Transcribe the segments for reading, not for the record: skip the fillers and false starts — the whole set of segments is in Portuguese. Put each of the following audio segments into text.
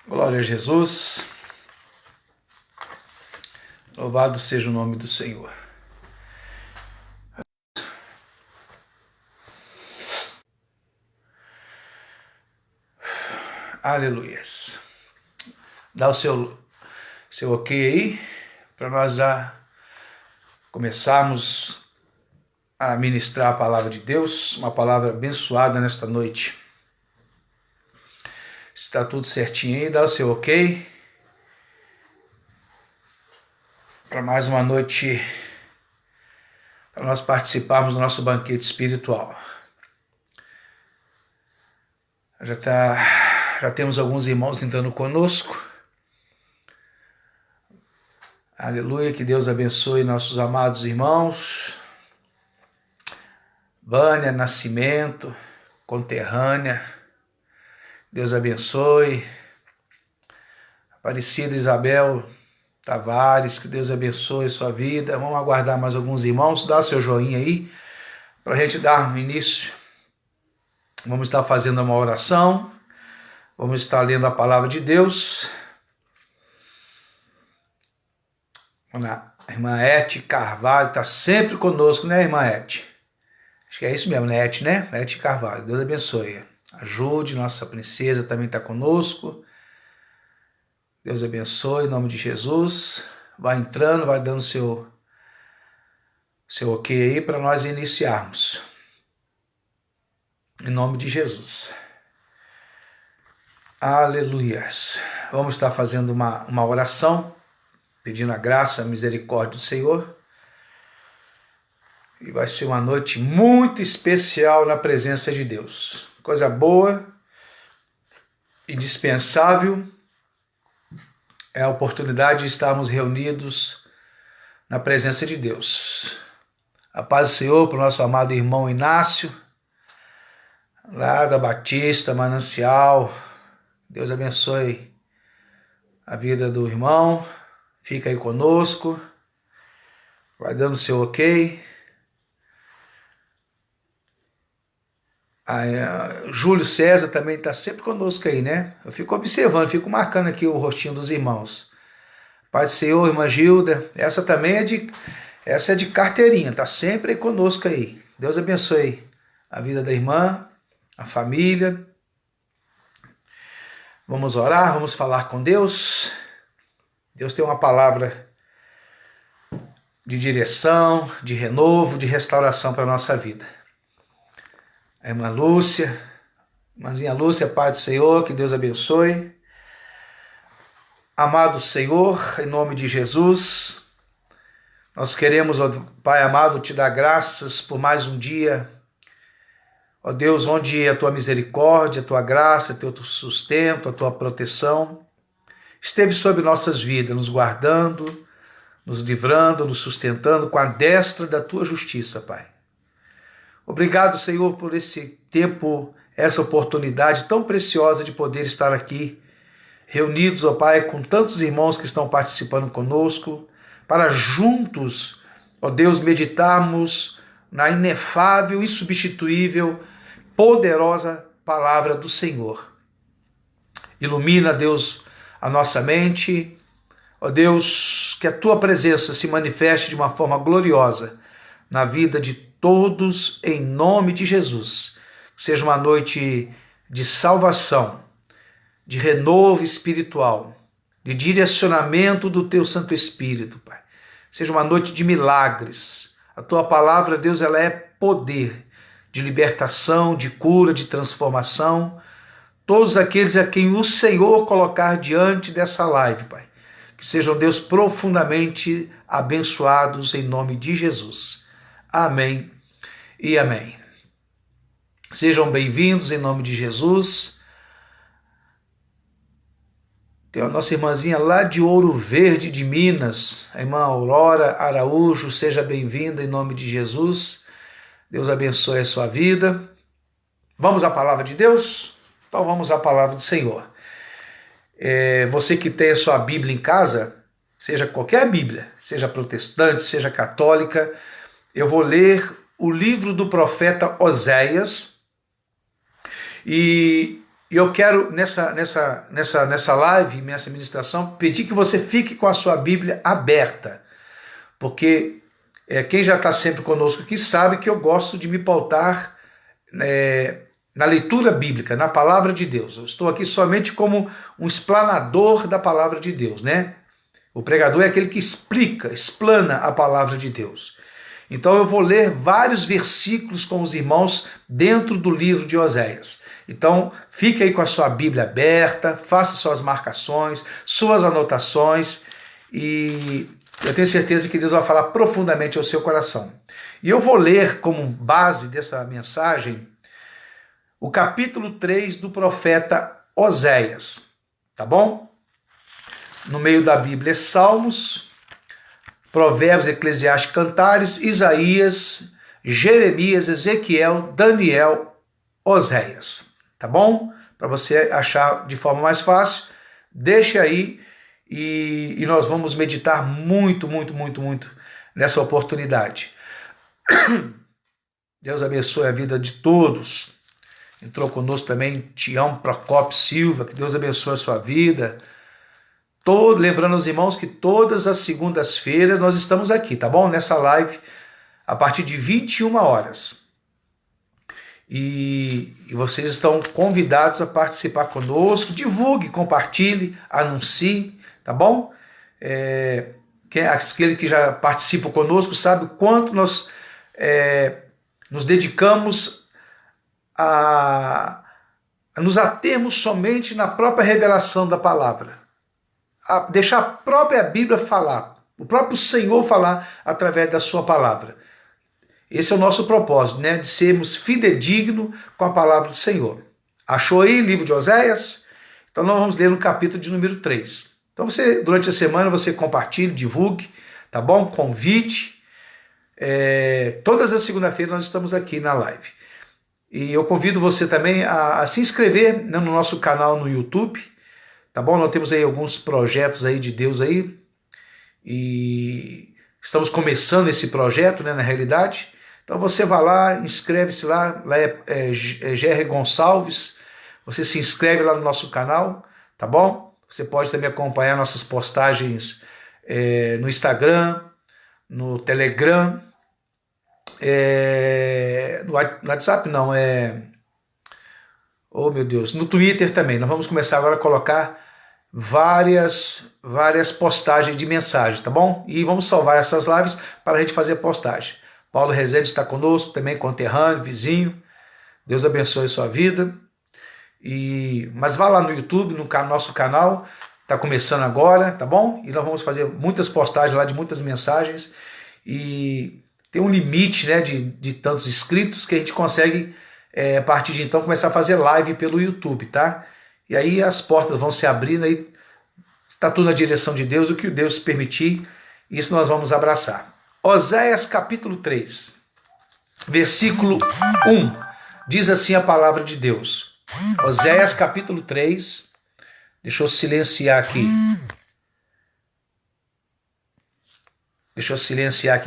Glória a Jesus. Louvado seja o nome do Senhor. Aleluias. Dá o seu ok aí, para nós começarmos a ministrar a palavra de Deus, uma palavra abençoada nesta noite. Está tudo certinho aí, dá o seu ok. Para mais uma noite, para nós participarmos do nosso banquete espiritual. Já temos alguns irmãos entrando conosco. Aleluia, que Deus abençoe nossos amados irmãos. Vânia Nascimento, conterrânea, Deus abençoe. Aparecida Isabel Tavares, que Deus abençoe a sua vida. Vamos aguardar mais alguns irmãos, dá o seu joinha aí, para a gente dar um início. Vamos estar fazendo uma oração, vamos estar lendo a palavra de Deus. A irmã Ete Carvalho está sempre conosco, né, irmã Ete? Acho que é isso mesmo, né, Ete, né? Ete Carvalho, Deus abençoe. Ajude, nossa princesa também está conosco. Deus abençoe, em nome de Jesus. Vai entrando, vai dando seu ok aí para nós iniciarmos. Em nome de Jesus. Aleluias. Vamos estar fazendo uma oração, pedindo a graça, a misericórdia do Senhor. E vai ser uma noite muito especial na presença de Deus. Coisa boa, indispensável, é a oportunidade de estarmos reunidos na presença de Deus. A paz do Senhor para o nosso amado irmão Inácio, lá da Batista, Manancial. Deus abençoe a vida do irmão. Fica aí conosco. Vai dando seu ok. Júlio César também está sempre conosco aí, né? Eu fico observando, fico marcando aqui o rostinho dos irmãos. Pai do Senhor, irmã Gilda, essa também é de carteirinha, está sempre aí conosco aí. Deus abençoe a vida da irmã, a família. Vamos orar, vamos falar com Deus. Deus tem uma palavra de direção, de renovo, de restauração para a nossa vida. A irmã Lúcia, irmãzinha Lúcia, Pai do Senhor, que Deus abençoe. Amado Senhor, em nome de Jesus, nós queremos, ó Pai amado, te dar graças por mais um dia, ó Deus, onde a tua misericórdia, a tua graça, o teu sustento, a tua proteção esteve sobre nossas vidas, nos guardando, nos livrando, nos sustentando com a destra da tua justiça, Pai. Obrigado, Senhor, por esse tempo, essa oportunidade tão preciosa de poder estar aqui, reunidos, ó Pai, com tantos irmãos que estão participando conosco, para juntos, ó Deus, meditarmos na inefável, insubstituível, poderosa palavra do Senhor. Ilumina, Deus, a nossa mente, ó Deus, que a tua presença se manifeste de uma forma gloriosa na vida de todos, em nome de Jesus. Que seja uma noite de salvação, de renovo espiritual, de direcionamento do teu Santo Espírito, Pai. Seja uma noite de milagres. A tua palavra, Deus, ela é poder de libertação, de cura, de transformação. Todos aqueles a quem o Senhor colocar diante dessa live, Pai. Que sejam, Deus, profundamente abençoados em nome de Jesus. Amém e amém. Sejam bem-vindos em nome de Jesus. Tem a nossa irmãzinha lá de Ouro Verde de Minas, a irmã Aurora Araújo, seja bem-vinda em nome de Jesus. Deus abençoe a sua vida. Vamos à palavra de Deus? Então vamos à palavra do Senhor. Você que tem a sua Bíblia em casa, seja qualquer Bíblia, seja protestante, seja católica, eu vou ler o livro do profeta Oséias e E eu quero, nessa live, nessa ministração, pedir que você fique com a sua Bíblia aberta, porque quem já está sempre conosco aqui sabe que eu gosto de me pautar na leitura bíblica, na palavra de Deus. Eu estou aqui somente como um explanador da palavra de Deus, né? O pregador é aquele que explana a palavra de Deus. Então eu vou ler vários versículos com os irmãos dentro do livro de Oséias. Então fique aí com a sua Bíblia aberta, faça suas marcações, suas anotações, e eu tenho certeza que Deus vai falar profundamente ao seu coração. E eu vou ler como base dessa mensagem o capítulo 3 do profeta Oséias, tá bom? No meio da Bíblia é Salmos, Provérbios, Eclesiastes, Cantares, Isaías, Jeremias, Ezequiel, Daniel, Oséias, tá bom? Para você achar de forma mais fácil, deixe aí e nós vamos meditar muito nessa oportunidade. Deus abençoe a vida de todos. Entrou conosco também Tião Procópio Silva, que Deus abençoe a sua vida. Lembrando aos irmãos que todas as segundas-feiras nós estamos aqui, tá bom? Nessa live, a partir de 21 horas. E vocês estão convidados a participar conosco. Divulgue, compartilhe, anuncie, tá bom? Aquele que já participa conosco sabe o quanto nós nos dedicamos a nos atermos somente na própria revelação da palavra. A deixar a própria Bíblia falar, o próprio Senhor falar através da sua palavra. Esse é o nosso propósito, né? De sermos fidedignos com a palavra do Senhor. Achou aí o livro de Oséias? Então nós vamos ler no capítulo de número 3. Então durante a semana você compartilhe, divulgue, tá bom? Convide. Todas as segundas-feiras nós estamos aqui na live. E eu convido você também a se inscrever no nosso canal no YouTube, tá bom? Nós temos aí alguns projetos aí de Deus aí, e estamos começando esse projeto, né, na realidade. Então você vai lá, inscreve-se lá é GR Gonçalves, você se inscreve lá no nosso canal, tá bom? Você pode também acompanhar nossas postagens no Instagram, no Telegram, no WhatsApp não, oh meu Deus, no Twitter também. Nós vamos começar agora a colocar várias postagens de mensagens, tá bom? E vamos salvar essas lives para a gente fazer a postagem. Paulo Rezende está conosco, também conterrâneo, vizinho. Deus abençoe a sua vida. Mas vá lá no YouTube, no nosso canal, está começando agora, tá bom? E nós vamos fazer muitas postagens lá de muitas mensagens, e tem um limite, né, de tantos inscritos que a gente consegue, a partir de então, começar a fazer live pelo YouTube, tá? E aí as portas vão se abrindo, aí está tudo na direção de Deus, o que Deus permitir, isso nós vamos abraçar. Oséias capítulo 3, versículo 1, diz assim a palavra de Deus. Oséias capítulo 3, deixa eu silenciar aqui.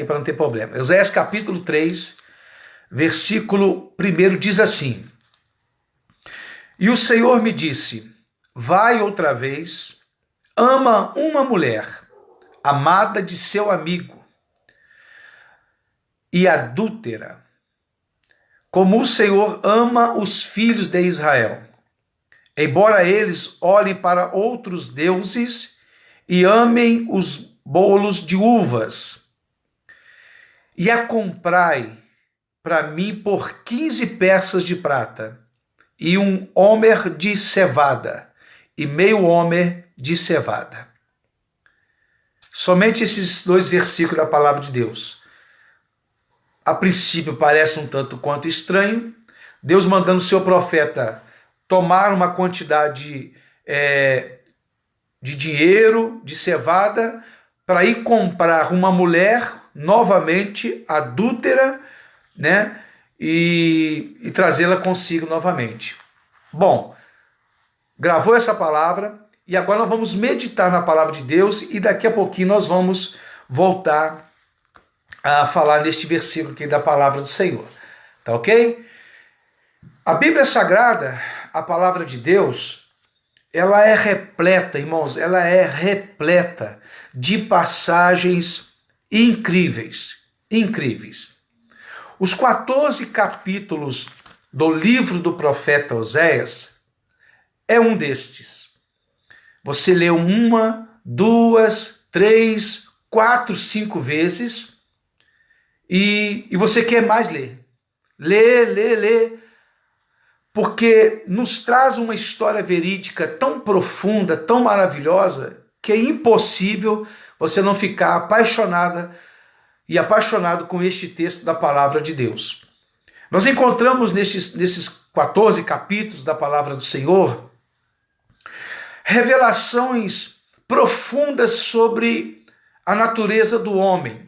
Para não ter problema. Oséias capítulo 3, versículo 1 diz assim: E o Senhor me disse, vai outra vez, ama uma mulher, amada de seu amigo, e adúltera, como o Senhor ama os filhos de Israel. Embora eles olhem para outros deuses e amem os bolos de uvas, e a comprai para mim por 15 peças de prata, e um homer de cevada, e meio homer de cevada. Somente esses dois versículos da palavra de Deus. A princípio parece um tanto quanto estranho, Deus mandando o seu profeta tomar uma quantidade de dinheiro, de cevada, para ir comprar uma mulher novamente adúltera, né? E trazê-la consigo novamente. Bom, gravou essa palavra e agora nós vamos meditar na palavra de Deus, e daqui a pouquinho nós vamos voltar a falar neste versículo aqui da palavra do Senhor. Tá ok? A Bíblia Sagrada, a palavra de Deus, ela é repleta, irmãos, ela é repleta de passagens incríveis, incríveis. Os 14 capítulos do livro do profeta Oséias é um destes. Você lê uma, duas, três, quatro, 5 vezes e você quer mais ler. Lê, porque nos traz uma história verídica tão profunda, tão maravilhosa, que é impossível você não ficar apaixonado com este texto da palavra de Deus. Nós encontramos nesses 14 capítulos da palavra do Senhor revelações profundas sobre a natureza do homem,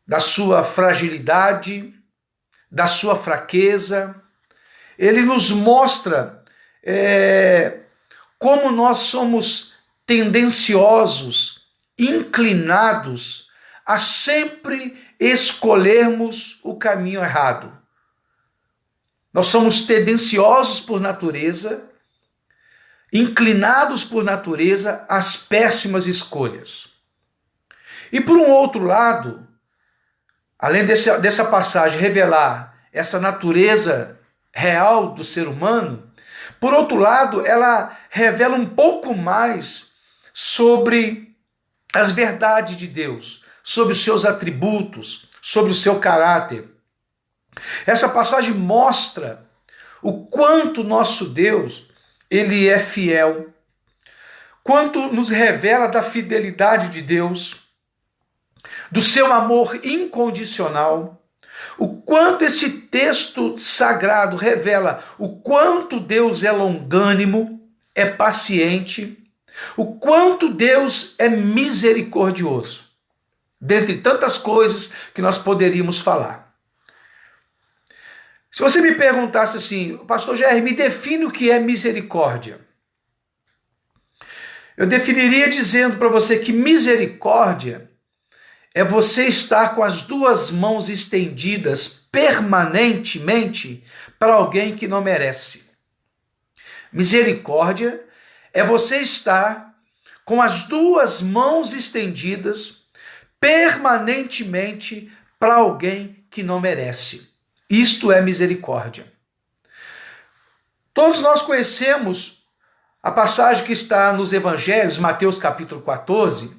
da sua fragilidade, da sua fraqueza. Ele nos mostra como nós somos tendenciosos, inclinados a sempre escolhermos o caminho errado. Nós somos tendenciosos por natureza, inclinados por natureza às péssimas escolhas. E por um outro lado, além dessa passagem revelar essa natureza real do ser humano, por outro lado, ela revela um pouco mais sobre as verdades de Deus, sobre os seus atributos, sobre o seu caráter. Essa passagem mostra o quanto nosso Deus, ele é fiel, quanto nos revela da fidelidade de Deus, do seu amor incondicional, o quanto esse texto sagrado revela o quanto Deus é longânimo, é paciente, o quanto Deus é misericordioso, dentre tantas coisas que nós poderíamos falar. Se você me perguntasse assim, pastor Jair, me define o que é misericórdia. Eu definiria dizendo para você que misericórdia é você estar com as 2 mãos estendidas permanentemente para alguém que não merece. Misericórdia é você estar com as 2 mãos estendidas permanentemente para alguém que não merece. Isto é misericórdia. Todos nós conhecemos a passagem que está nos evangelhos, Mateus capítulo 14,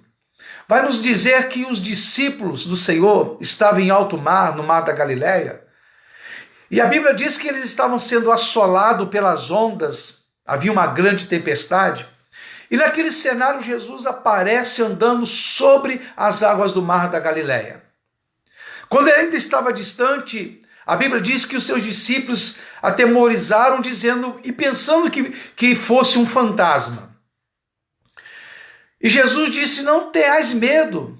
vai nos dizer que os discípulos do Senhor estavam em alto mar, no mar da Galileia, e a Bíblia diz que eles estavam sendo assolados pelas ondas, havia uma grande tempestade, e naquele cenário Jesus aparece andando sobre as águas do mar da Galileia. Quando ele ainda estava distante, a Bíblia diz que os seus discípulos atemorizaram, dizendo e pensando que fosse um fantasma. E Jesus disse, não tenhais medo,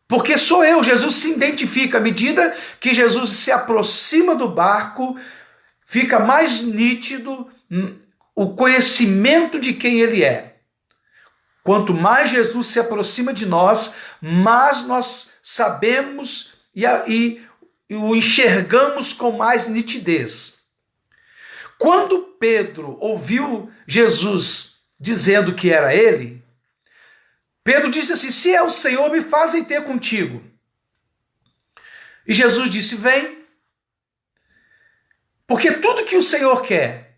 porque sou eu. Jesus se identifica. À medida que Jesus se aproxima do barco, fica mais nítido o conhecimento de quem ele é. Quanto mais Jesus se aproxima de nós, mais nós sabemos e o enxergamos com mais nitidez. Quando Pedro ouviu Jesus dizendo que era ele, Pedro disse assim, se é o Senhor, me fazem ter contigo. E Jesus disse, vem. Porque tudo que o Senhor quer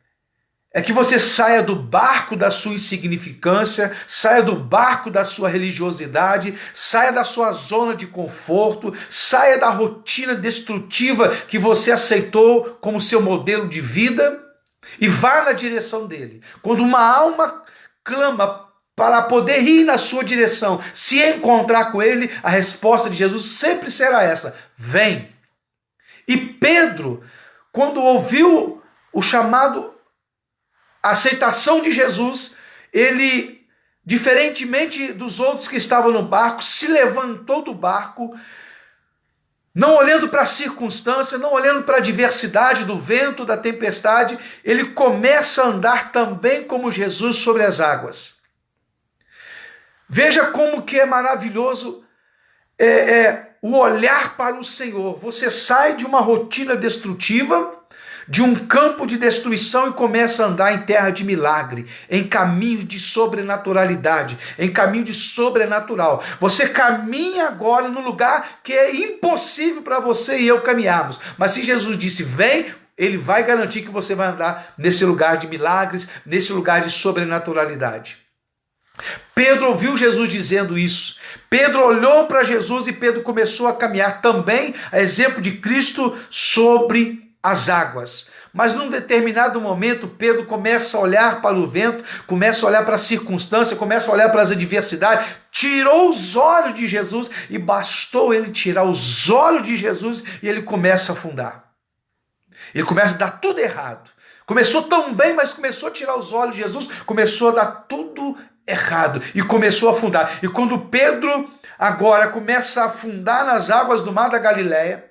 é que você saia do barco da sua insignificância, saia do barco da sua religiosidade, saia da sua zona de conforto, saia da rotina destrutiva que você aceitou como seu modelo de vida e vá na direção dele. Quando uma alma clama para poder ir na sua direção, se encontrar com ele, a resposta de Jesus sempre será essa, vem. E Pedro, quando ouviu o chamado, a aceitação de Jesus, ele, diferentemente dos outros que estavam no barco, se levantou do barco, não olhando para a circunstância, não olhando para a diversidade do vento, da tempestade, ele começa a andar também como Jesus sobre as águas. Veja como que é maravilhoso o olhar para o Senhor. Você sai de uma rotina destrutiva, de um campo de destruição e começa a andar em terra de milagre, em caminho de sobrenaturalidade, em caminho de sobrenatural. Você caminha agora no lugar que é impossível para você e eu caminharmos. Mas se Jesus disse, vem, ele vai garantir que você vai andar nesse lugar de milagres, nesse lugar de sobrenaturalidade. Pedro ouviu Jesus dizendo isso. Pedro olhou para Jesus e Pedro começou a caminhar também, a exemplo de Cristo, sobre as águas. Mas num determinado momento, Pedro começa a olhar para o vento, começa a olhar para a circunstância, começa a olhar para as adversidades, tirou os olhos de Jesus e bastou ele tirar os olhos de Jesus e ele começa a afundar. Ele começa a dar tudo errado. Começou tão bem, mas começou a tirar os olhos de Jesus, começou a dar tudo errado e começou a afundar. E quando Pedro agora começa a afundar nas águas do mar da Galileia,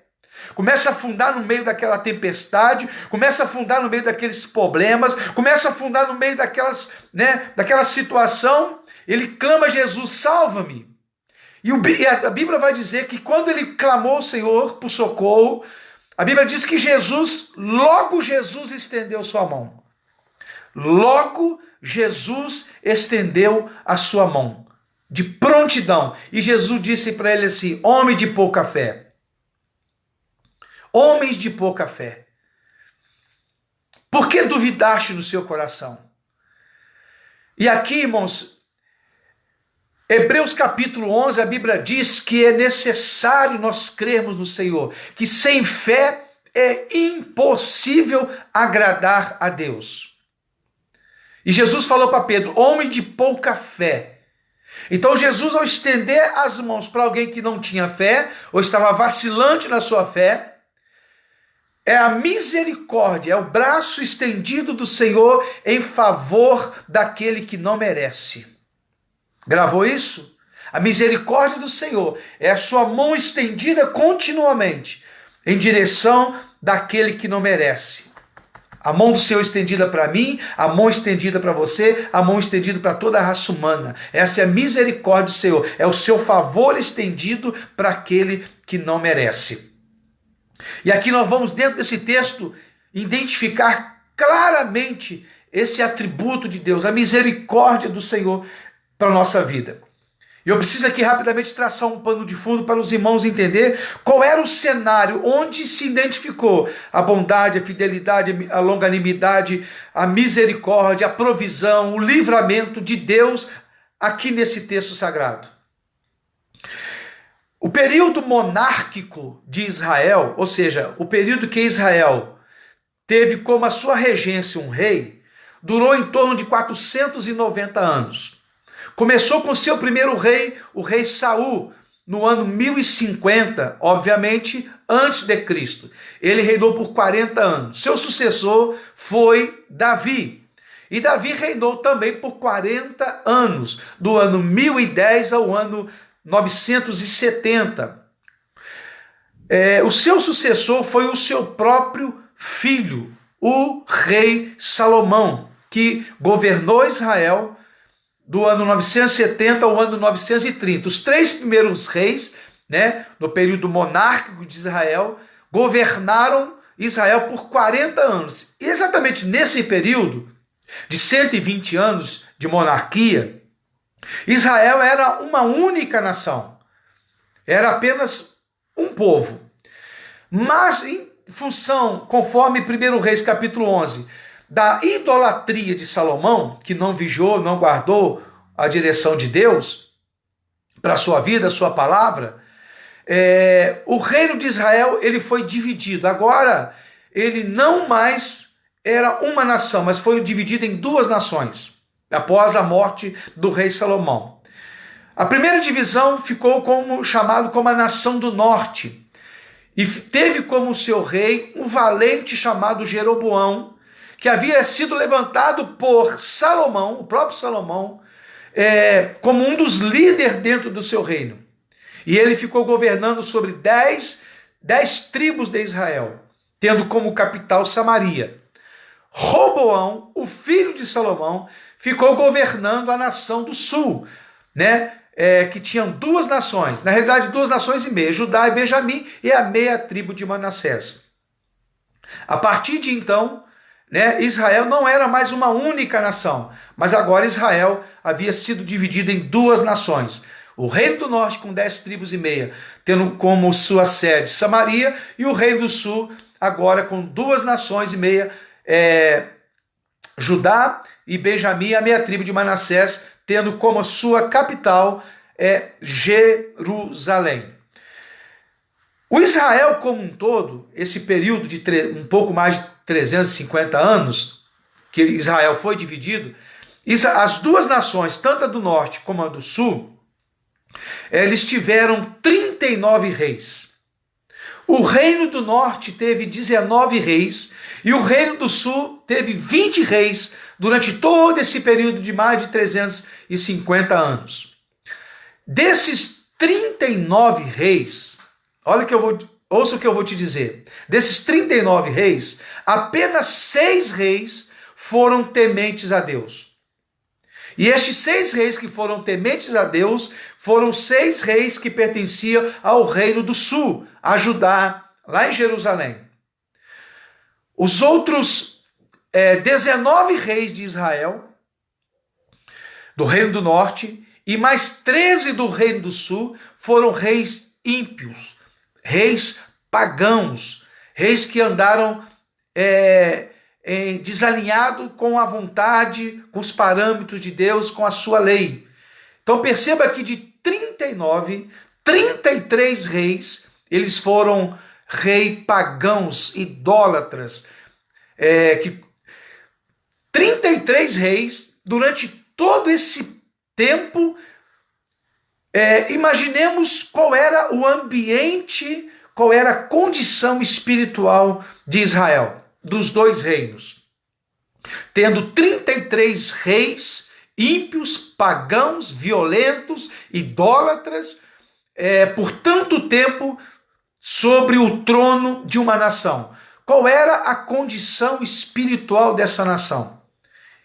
começa a afundar no meio daquela tempestade, começa a afundar no meio daqueles problemas, começa a afundar no meio daquela situação, ele clama a Jesus, salva-me. E a Bíblia vai dizer que quando ele clamou ao Senhor por socorro, a Bíblia diz que logo Jesus estendeu sua mão. Logo Jesus estendeu a sua mão, de prontidão. E Jesus disse para ele assim, homem de pouca fé. Homens de pouca fé. Por que duvidaste no seu coração? E aqui, irmãos, Hebreus capítulo 11, a Bíblia diz que é necessário nós crermos no Senhor, que sem fé é impossível agradar a Deus. E Jesus falou para Pedro, homem de pouca fé. Então Jesus, ao estender as mãos para alguém que não tinha fé, ou estava vacilante na sua fé, é a misericórdia, é o braço estendido do Senhor em favor daquele que não merece. Gravou isso? A misericórdia do Senhor é a sua mão estendida continuamente em direção daquele que não merece. A mão do Senhor estendida para mim, a mão estendida para você, a mão estendida para toda a raça humana. Essa é a misericórdia do Senhor, é o seu favor estendido para aquele que não merece. E aqui nós vamos, dentro desse texto, identificar claramente esse atributo de Deus, a misericórdia do Senhor para a nossa vida. Eu preciso aqui rapidamente traçar um pano de fundo para os irmãos entender qual era o cenário onde se identificou a bondade, a fidelidade, a longanimidade, a misericórdia, a provisão, o livramento de Deus aqui nesse texto sagrado. O período monárquico de Israel, ou seja, o período que Israel teve como a sua regência um rei, durou em torno de 490 anos. Começou com seu primeiro rei, o rei Saul, no ano 1050, obviamente, antes de Cristo. Ele reinou por 40 anos. Seu sucessor foi Davi. E Davi reinou também por 40 anos, do ano 1010 ao ano 970. O seu sucessor foi o seu próprio filho, o rei Salomão, que governou Israel do ano 970 ao ano 930. Os três primeiros reis, no período monárquico de Israel, governaram Israel por 40 anos. E exatamente nesse período de 120 anos de monarquia, Israel era uma única nação. Era apenas um povo. Mas em função, conforme 1 Reis capítulo 11, da idolatria de Salomão, que não vigiou, não guardou a direção de Deus para a sua vida, a sua palavra, o reino de Israel ele foi dividido. Agora, ele não mais era uma nação, mas foi dividido em duas nações, após a morte do rei Salomão. A primeira divisão ficou chamado como a nação do norte, e teve como seu rei um valente chamado Jeroboão, que havia sido levantado por Salomão, o próprio Salomão, como um dos líderes dentro do seu reino. E ele ficou governando sobre 10 tribos de Israel, tendo como capital Samaria. Roboão, o filho de Salomão, ficou governando a nação do sul, que tinham duas nações, na realidade 2 nações e meia, Judá e Benjamim, e a meia tribo de Manassés. A partir de então, né, Israel não era mais uma única nação, mas agora Israel havia sido dividido em duas nações. O reino do norte, com 10 tribos e meia, tendo como sua sede Samaria, e o reino do sul, agora com 2 nações e meia, Judá e Benjamim, a meia tribo de Manassés, tendo como sua capital Jerusalém. O Israel como um todo, esse período de um pouco mais de 350 anos, que Israel foi dividido, as duas nações, tanto a do norte como a do sul, eles tiveram 39 reis. O reino do norte teve 19 reis e o reino do sul teve 20 reis durante todo esse período de mais de 350 anos. Desses 39 reis, ouça o que eu vou te dizer. Desses 39 reis, apenas 6 reis foram tementes a Deus. E estes 6 reis que foram tementes a Deus foram 6 reis que pertenciam ao reino do sul, a Judá, lá em Jerusalém. Os outros 19 reis de Israel, do reino do norte, e mais 13 do reino do sul, foram reis ímpios, reis pagãos, reis que andaram desalinhado com a vontade, com os parâmetros de Deus, com a sua lei. Então perceba que de 39, 33 reis, eles foram reis pagãos, idólatras. 33 reis, durante todo esse tempo, imaginemos qual era o ambiente, qual era a condição espiritual de Israel, dos dois reinos. Tendo 33 reis ímpios, pagãos, violentos, idólatras, por tanto tempo sobre o trono de uma nação. Qual era a condição espiritual dessa nação?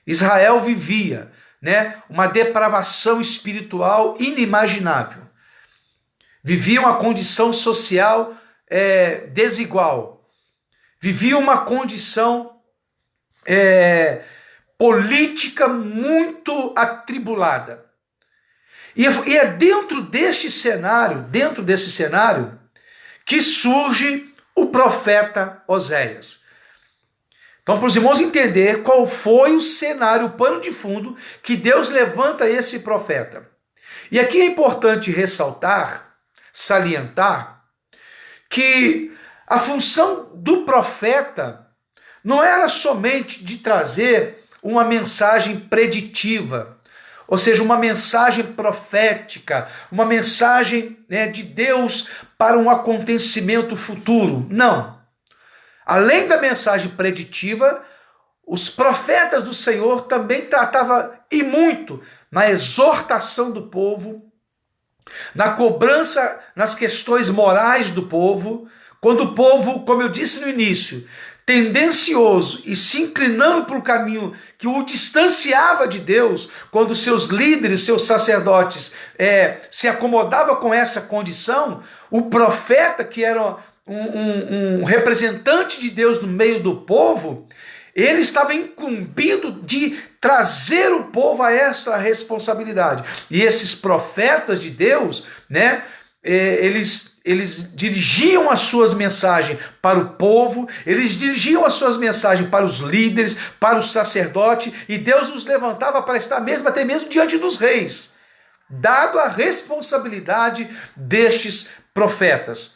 Israel vivia, uma depravação espiritual inimaginável. Vivia uma condição social desigual. Vivia uma condição política muito atribulada. E é dentro desse cenário, que surge o profeta Oséias. Então, para os irmãos entender qual foi o cenário, o pano de fundo, que Deus levanta esse profeta. E aqui é importante ressaltar, salientar, que a função do profeta não era somente de trazer uma mensagem preditiva, ou seja, uma mensagem profética, uma mensagem de Deus para um acontecimento futuro. Não. Além da mensagem preditiva, os profetas do Senhor também tratavam e muito na exortação do povo, na cobrança nas questões morais do povo, quando o povo, como eu disse no início, tendencioso e se inclinando para o caminho que o distanciava de Deus, quando seus líderes, seus sacerdotes se acomodavam com essa condição, o profeta, que era um representante de Deus no meio do povo, ele estava incumbido de trazer o povo a essa responsabilidade. E esses profetas de Deus, eles dirigiam as suas mensagens para o povo, eles dirigiam as suas mensagens para os líderes, para os sacerdotes, e Deus os levantava para estar até mesmo diante dos reis, dado a responsabilidade destes profetas.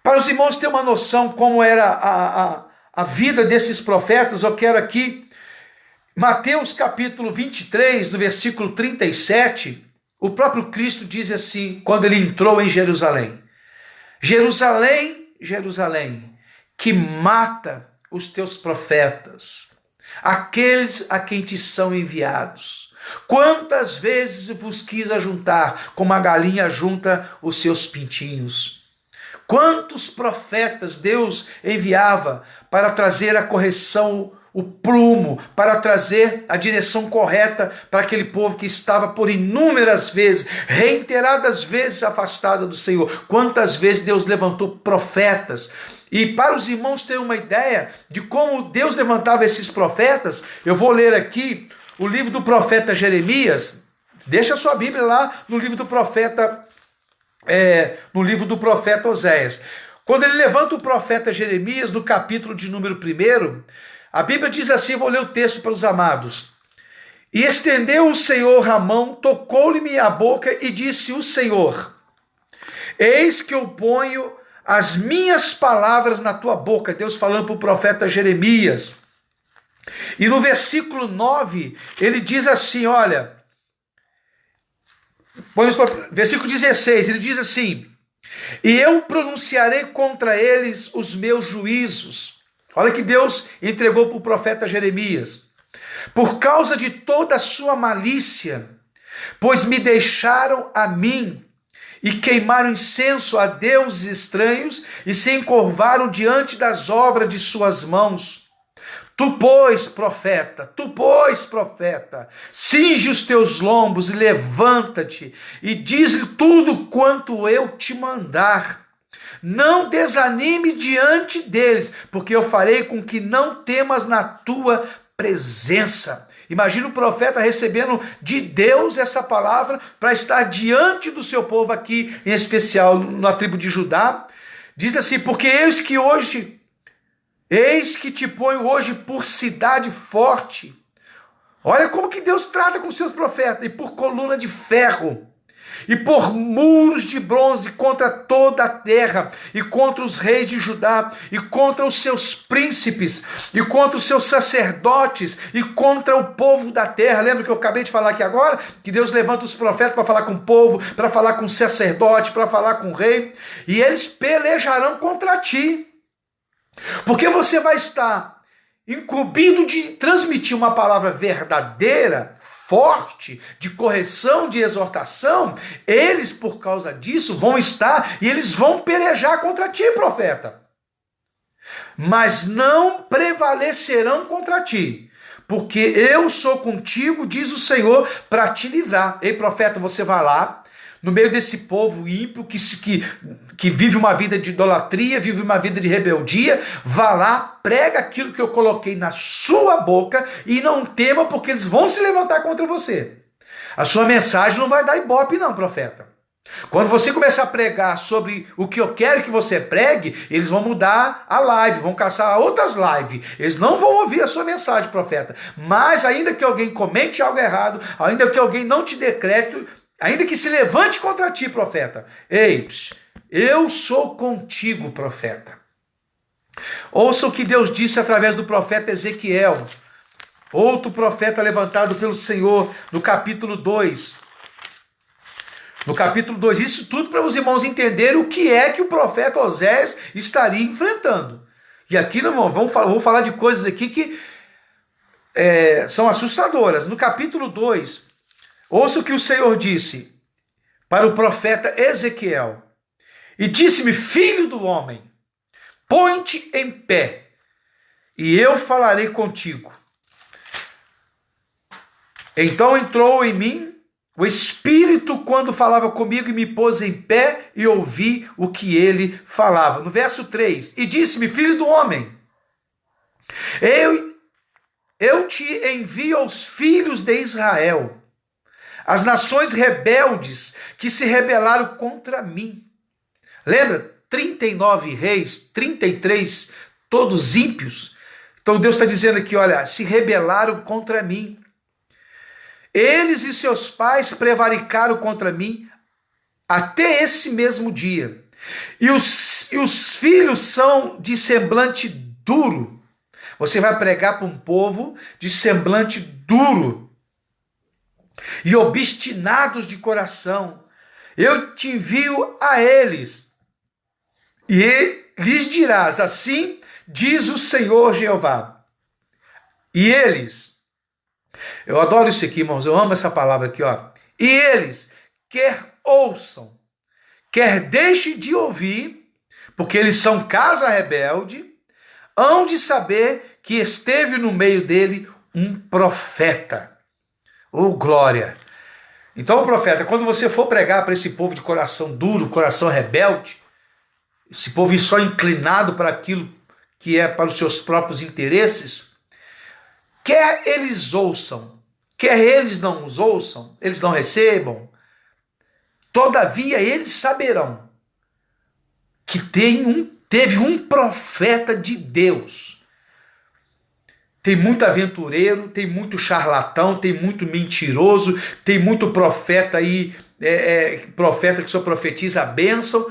Para os irmãos terem uma noção como era a vida desses profetas, eu quero aqui, Mateus capítulo 23, no versículo 37, o próprio Cristo diz assim, quando ele entrou em Jerusalém: Jerusalém, Jerusalém, que mata os teus profetas, aqueles a quem te são enviados. Quantas vezes vos quis ajuntar, como a galinha junta os seus pintinhos? Quantos profetas Deus enviava para trazer a correção, o prumo, para trazer a direção correta para aquele povo que estava por inúmeras vezes, reiteradas vezes afastado do Senhor. Quantas vezes Deus levantou profetas E para os irmãos terem uma ideia de como Deus levantava esses profetas, eu vou ler aqui o livro do profeta Jeremias. Deixa a sua Bíblia lá no livro do profeta, Oséias. Quando ele levanta o profeta Jeremias, no capítulo de número 1, a Bíblia diz assim, vou ler o texto para os amados. E estendeu o Senhor a mão, tocou-lhe a boca e disse o Senhor, eis que eu ponho as minhas palavras na tua boca. Deus falando para o profeta Jeremias. E no versículo 9, ele diz assim, olha, versículo 16, ele diz assim, e eu pronunciarei contra eles os meus juízos. Olha que Deus entregou para o profeta Jeremias. Por causa de toda a sua malícia, pois me deixaram a mim, e queimaram incenso a deuses estranhos, e se encurvaram diante das obras de suas mãos. Tu, pois, profeta, cinge os teus lombos e levanta-te, e diz-lhe tudo quanto eu te mandar. Não desanime diante deles, porque eu farei com que não temas na tua presença. Imagina o profeta recebendo de Deus essa palavra para estar diante do seu povo aqui, em especial na tribo de Judá. Diz assim, porque eis que te ponho hoje por cidade forte. Olha como que Deus trata com seus profetas. E por coluna de ferro. E por muros de bronze contra toda a terra. E contra os reis de Judá. E contra os seus príncipes. E contra os seus sacerdotes. E contra o povo da terra. Lembra que eu acabei de falar aqui agora? Que Deus levanta os profetas para falar com o povo. Para falar com o sacerdote. Para falar com o rei. E eles pelejarão contra ti. Porque você vai estar incumbido de transmitir uma palavra verdadeira, forte, de correção, de exortação. Eles, por causa disso, vão estar e eles vão pelejar contra ti, profeta. Mas não prevalecerão contra ti, porque eu sou contigo, diz o Senhor, para te livrar. Ei, profeta, você vai lá, no meio desse povo ímpio que vive uma vida de idolatria, vive uma vida de rebeldia, vá lá, prega aquilo que eu coloquei na sua boca e não tema, porque eles vão se levantar contra você. A sua mensagem não vai dar ibope não, profeta. Quando você começar a pregar sobre o que eu quero que você pregue, eles vão mudar a live, vão caçar outras lives. Eles não vão ouvir a sua mensagem, profeta. Mas ainda que alguém comente algo errado, ainda que alguém não te dê crédito, ainda que se levante contra ti, profeta. Ei, eu sou contigo, profeta. Ouça o que Deus disse através do profeta Ezequiel. Outro profeta levantado pelo Senhor no capítulo 2. No capítulo 2, isso tudo para os irmãos entenderem o que é que o profeta Oséias estaria enfrentando. E aqui, irmão, vou falar de coisas aqui que são assustadoras. No capítulo 2, ouça o que o Senhor disse para o profeta Ezequiel. E disse-me, filho do homem, põe-te em pé, e eu falarei contigo. Então entrou em mim o Espírito quando falava comigo e me pôs em pé e ouvi o que ele falava. No verso 3, e disse-me, filho do homem, eu te envio aos filhos de Israel, as nações rebeldes que se rebelaram contra mim. Lembra? 39 reis, 33, todos ímpios. Então Deus está dizendo aqui, olha, se rebelaram contra mim. Eles e seus pais prevaricaram contra mim até esse mesmo dia. E os filhos são de semblante duro. Você vai pregar para um povo de semblante duro e obstinados de coração. Eu te envio a eles. E lhes dirás, assim diz o Senhor Jeová. E eles, eu adoro isso aqui, irmãos, eu amo essa palavra aqui, ó. E eles, quer ouçam, quer deixem de ouvir, porque eles são casa rebelde, hão de saber que esteve no meio dele um profeta. Oh, glória! Então, profeta, quando você for pregar para esse povo de coração duro, coração rebelde, esse povo só inclinado para aquilo que é para os seus próprios interesses, quer eles ouçam, quer eles não os ouçam, eles não recebam, todavia eles saberão que teve um profeta de Deus. Tem muito aventureiro, tem muito charlatão, tem muito mentiroso, tem muito profeta aí, profeta que só profetiza a bênção,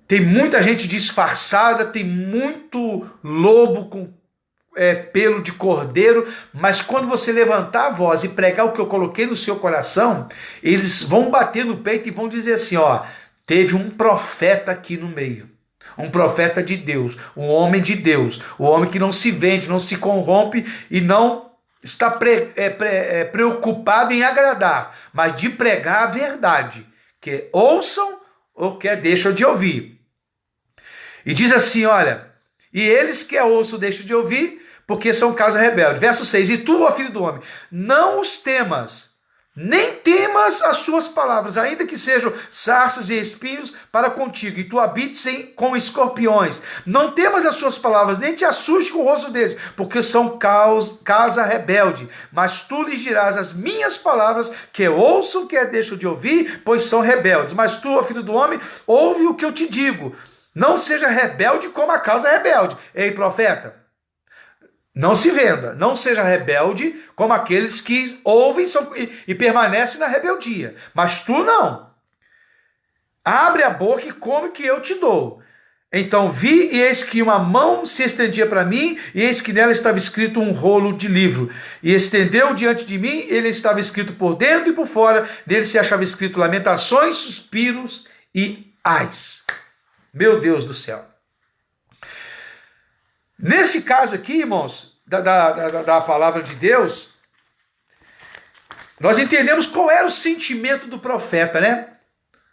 tem muita gente disfarçada, tem muito lobo com pelo de cordeiro, mas quando você levantar a voz e pregar o que eu coloquei no seu coração, eles vão bater no peito e vão dizer assim, ó, teve um profeta aqui no meio. Um profeta de Deus, um homem de Deus, um homem que não se vende, não se corrompe e não está preocupado em agradar, mas de pregar a verdade, que ouçam ou que deixam de ouvir. E diz assim, olha, e eles que ouçam deixam de ouvir, porque são casa rebelde. Verso 6, e tu, ó filho do homem, não os temas, nem temas as suas palavras, ainda que sejam sarças e espinhos para contigo, e tu habites com escorpiões. Não temas as suas palavras, nem te assuste com o rosto deles, porque são casa rebelde. Mas tu lhes dirás as minhas palavras, que ouçam, que deixam de ouvir, pois são rebeldes. Mas tu, ó filho do homem, ouve o que eu te digo. Não seja rebelde como a casa rebelde. Ei, profeta, não se venda, não seja rebelde como aqueles que ouvem e permanecem na rebeldia. Mas tu não. Abre a boca e come que eu te dou. Então vi e eis que uma mão se estendia para mim, e eis que nela estava escrito um rolo de livro. E estendeu diante de mim, ele estava escrito por dentro e por fora, dele se achava escrito lamentações, suspiros e ais. Meu Deus do céu. Nesse caso aqui, irmãos, da palavra de Deus, nós entendemos qual era o sentimento do profeta, né?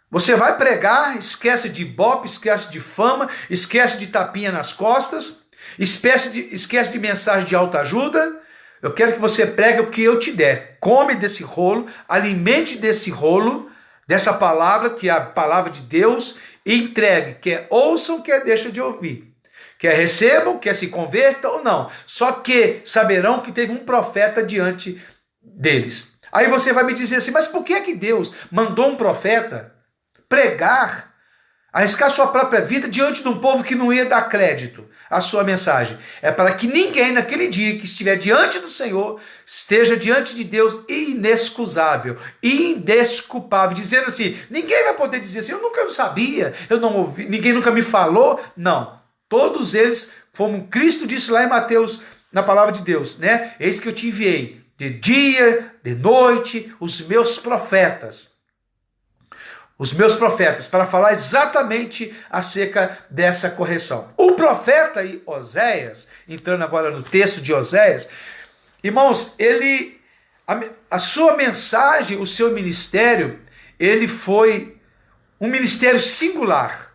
Você vai pregar, esquece de ibope, esquece de fama, esquece de tapinha nas costas, esquece de mensagem de autoajuda. Eu quero que você pregue o que eu te der. Come desse rolo, alimente desse rolo, dessa palavra, que é a palavra de Deus, e entregue, quer ouçam, quer deixem de ouvir. Quer recebam, quer se convertam ou não. Só que saberão que teve um profeta diante deles. Aí você vai me dizer assim, mas por que é que Deus mandou um profeta pregar, arriscar sua própria vida diante de um povo que não ia dar crédito à sua mensagem? É para que ninguém naquele dia que estiver diante do Senhor esteja diante de Deus inexcusável, indesculpável, dizendo assim, ninguém vai poder dizer assim, eu nunca sabia, eu não ouvi, ninguém nunca me falou. Não. Todos eles, como Cristo disse lá em Mateus, na palavra de Deus, né? Eis que eu te enviei de dia, de noite, os meus profetas, para falar exatamente acerca dessa correção. O profeta Oséias, entrando agora no texto de Oséias, irmãos, a sua mensagem, o seu ministério, ele foi um ministério singular.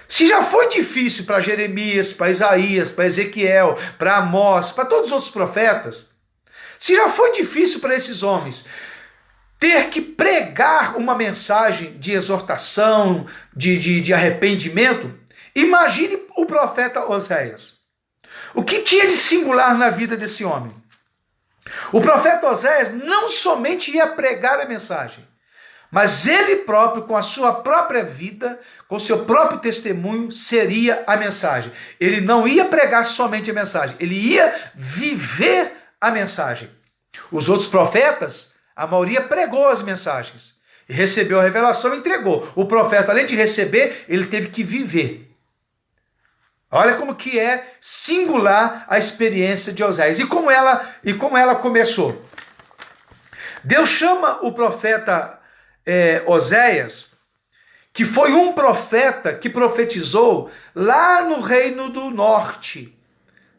Se já foi difícil para Jeremias, para Isaías, para Ezequiel, para Amós, para todos os outros profetas, se já foi difícil para esses homens ter que pregar uma mensagem de exortação, de arrependimento, imagine o profeta Oséias. O que tinha de singular na vida desse homem? O profeta Oséias não somente ia pregar a mensagem, mas ele próprio, com a sua própria vida, com o seu próprio testemunho, seria a mensagem. Ele não ia pregar somente a mensagem, ele ia viver a mensagem. Os outros profetas, a maioria pregou as mensagens, e recebeu a revelação e entregou. O profeta, além de receber, ele teve que viver. Olha como que é singular a experiência de Oséias. E como ela começou. Deus chama o profeta Oséias, que foi um profeta que profetizou lá no reino do norte,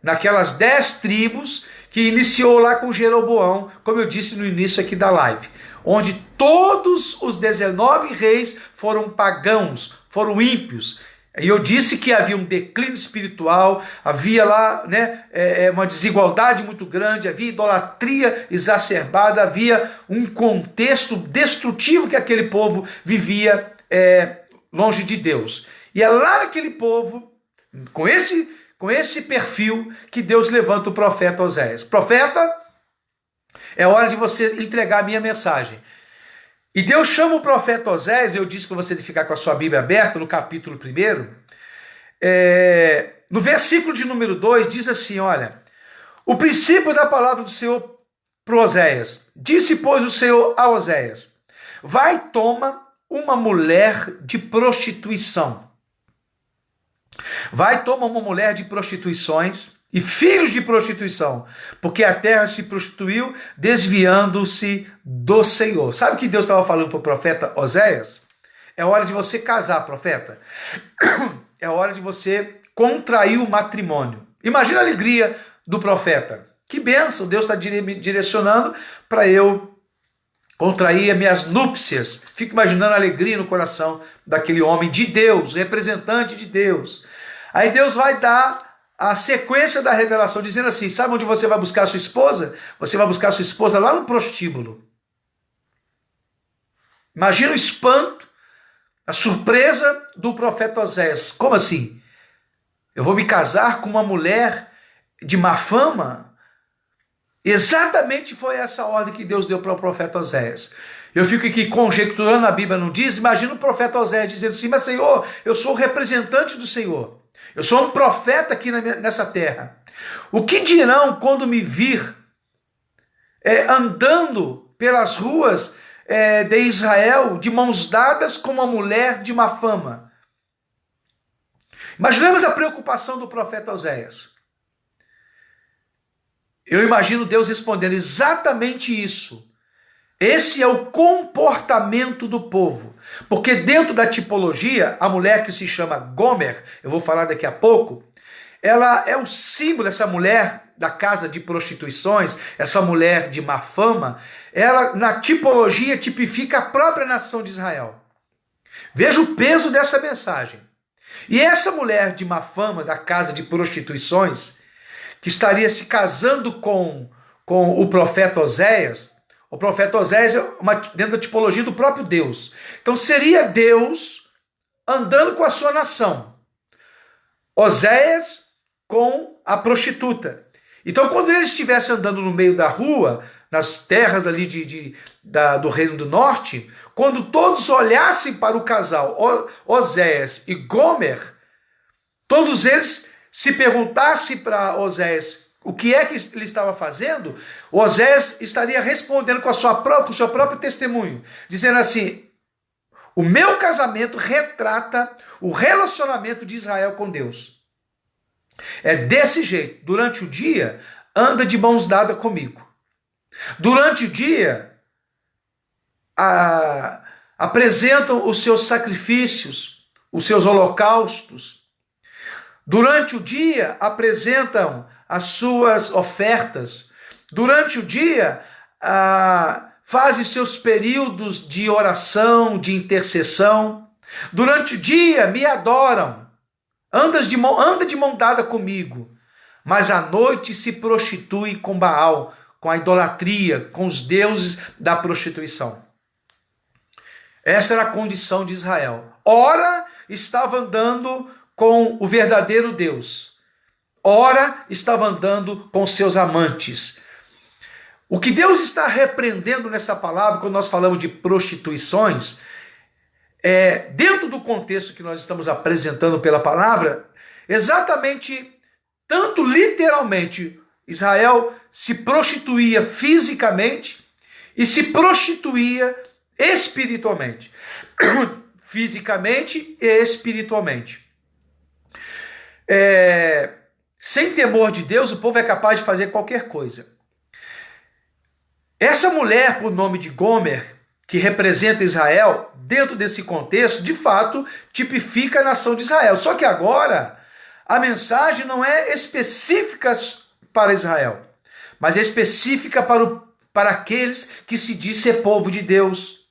naquelas 10 tribos que iniciou lá com Jeroboão, como eu disse no início aqui da live, onde todos os 19 reis foram pagãos, foram ímpios. E eu disse que havia um declínio espiritual, havia lá uma desigualdade muito grande, havia idolatria exacerbada, havia um contexto destrutivo que aquele povo vivia longe de Deus. E é lá naquele povo, com esse perfil, que Deus levanta o profeta Oséias. Profeta, é hora de você entregar a minha mensagem. E Deus chama o profeta Oséias, eu disse para você ficar com a sua Bíblia aberta, no capítulo 1, no versículo de número 2, diz assim, olha, o princípio da palavra do Senhor para Oséias. Disse, pois, o Senhor a Oséias, vai, toma uma mulher de prostituição. Vai, toma uma mulher de prostituições e filhos de prostituição, porque a terra se prostituiu, desviando-se do Senhor. Sabe o que Deus estava falando para o profeta Oséias? É hora de você casar, profeta. É hora de você contrair o matrimônio. Imagina a alegria do profeta. Que bênção, Deus está me direcionando para eu contrair as minhas núpcias. Fico imaginando a alegria no coração daquele homem de Deus, representante de Deus. Aí Deus vai dar a sequência da revelação, dizendo assim, sabe onde você vai buscar a sua esposa? Você vai buscar a sua esposa lá no prostíbulo. Imagina o espanto, a surpresa do profeta Oséias. Como assim? Eu vou me casar com uma mulher de má fama? Exatamente foi essa ordem que Deus deu para o profeta Oséias. Eu fico aqui conjecturando, a Bíblia não diz, imagina o profeta Oséias dizendo assim, mas Senhor, eu sou o representante do Senhor. Eu sou um profeta aqui nessa terra. O que dirão quando me vir andando pelas ruas de Israel, de mãos dadas com uma mulher de má fama? Imaginemos a preocupação do profeta Oséias. Eu imagino Deus respondendo exatamente isso. Esse é o comportamento do povo. Porque dentro da tipologia, a mulher que se chama Gomer, eu vou falar daqui a pouco, ela é o símbolo, essa mulher da casa de prostituições, essa mulher de má fama, ela na tipologia tipifica a própria nação de Israel. Veja o peso dessa mensagem. E essa mulher de má fama da casa de prostituições, que estaria se casando com o profeta Oséias, o profeta Oséias é dentro da tipologia do próprio Deus. Então seria Deus andando com a sua nação. Oséias com a prostituta. Então quando ele estivesse andando no meio da rua, nas terras ali do Reino do Norte, quando todos olhassem para o casal Oséias e Gomer, todos eles se perguntassem para Oséias o que é que ele estava fazendo, Oséias estaria respondendo com o seu próprio testemunho, dizendo assim, o meu casamento retrata o relacionamento de Israel com Deus. É desse jeito, durante o dia, anda de mãos dadas comigo. Durante o dia, apresentam os seus sacrifícios, os seus holocaustos. Durante o dia, apresentam as suas ofertas. Durante o dia, fazem seus períodos de oração, de intercessão. Durante o dia, me adoram. Anda de mão dada comigo. Mas à noite se prostitui com Baal, com a idolatria, com os deuses da prostituição. Essa era a condição de Israel. Ora, estava andando com o verdadeiro Deus. Ora, estava andando com seus amantes. O que Deus está repreendendo nessa palavra, quando nós falamos de prostituições, dentro do contexto que nós estamos apresentando pela palavra, exatamente, tanto literalmente, Israel se prostituía fisicamente e se prostituía espiritualmente. Fisicamente e espiritualmente. Sem temor de Deus, o povo é capaz de fazer qualquer coisa. Essa mulher, por nome de Gomer, que representa Israel, dentro desse contexto, de fato, tipifica a nação de Israel. Só que agora, a mensagem não é específica para Israel, mas é específica para aqueles que se diz ser povo de Deus,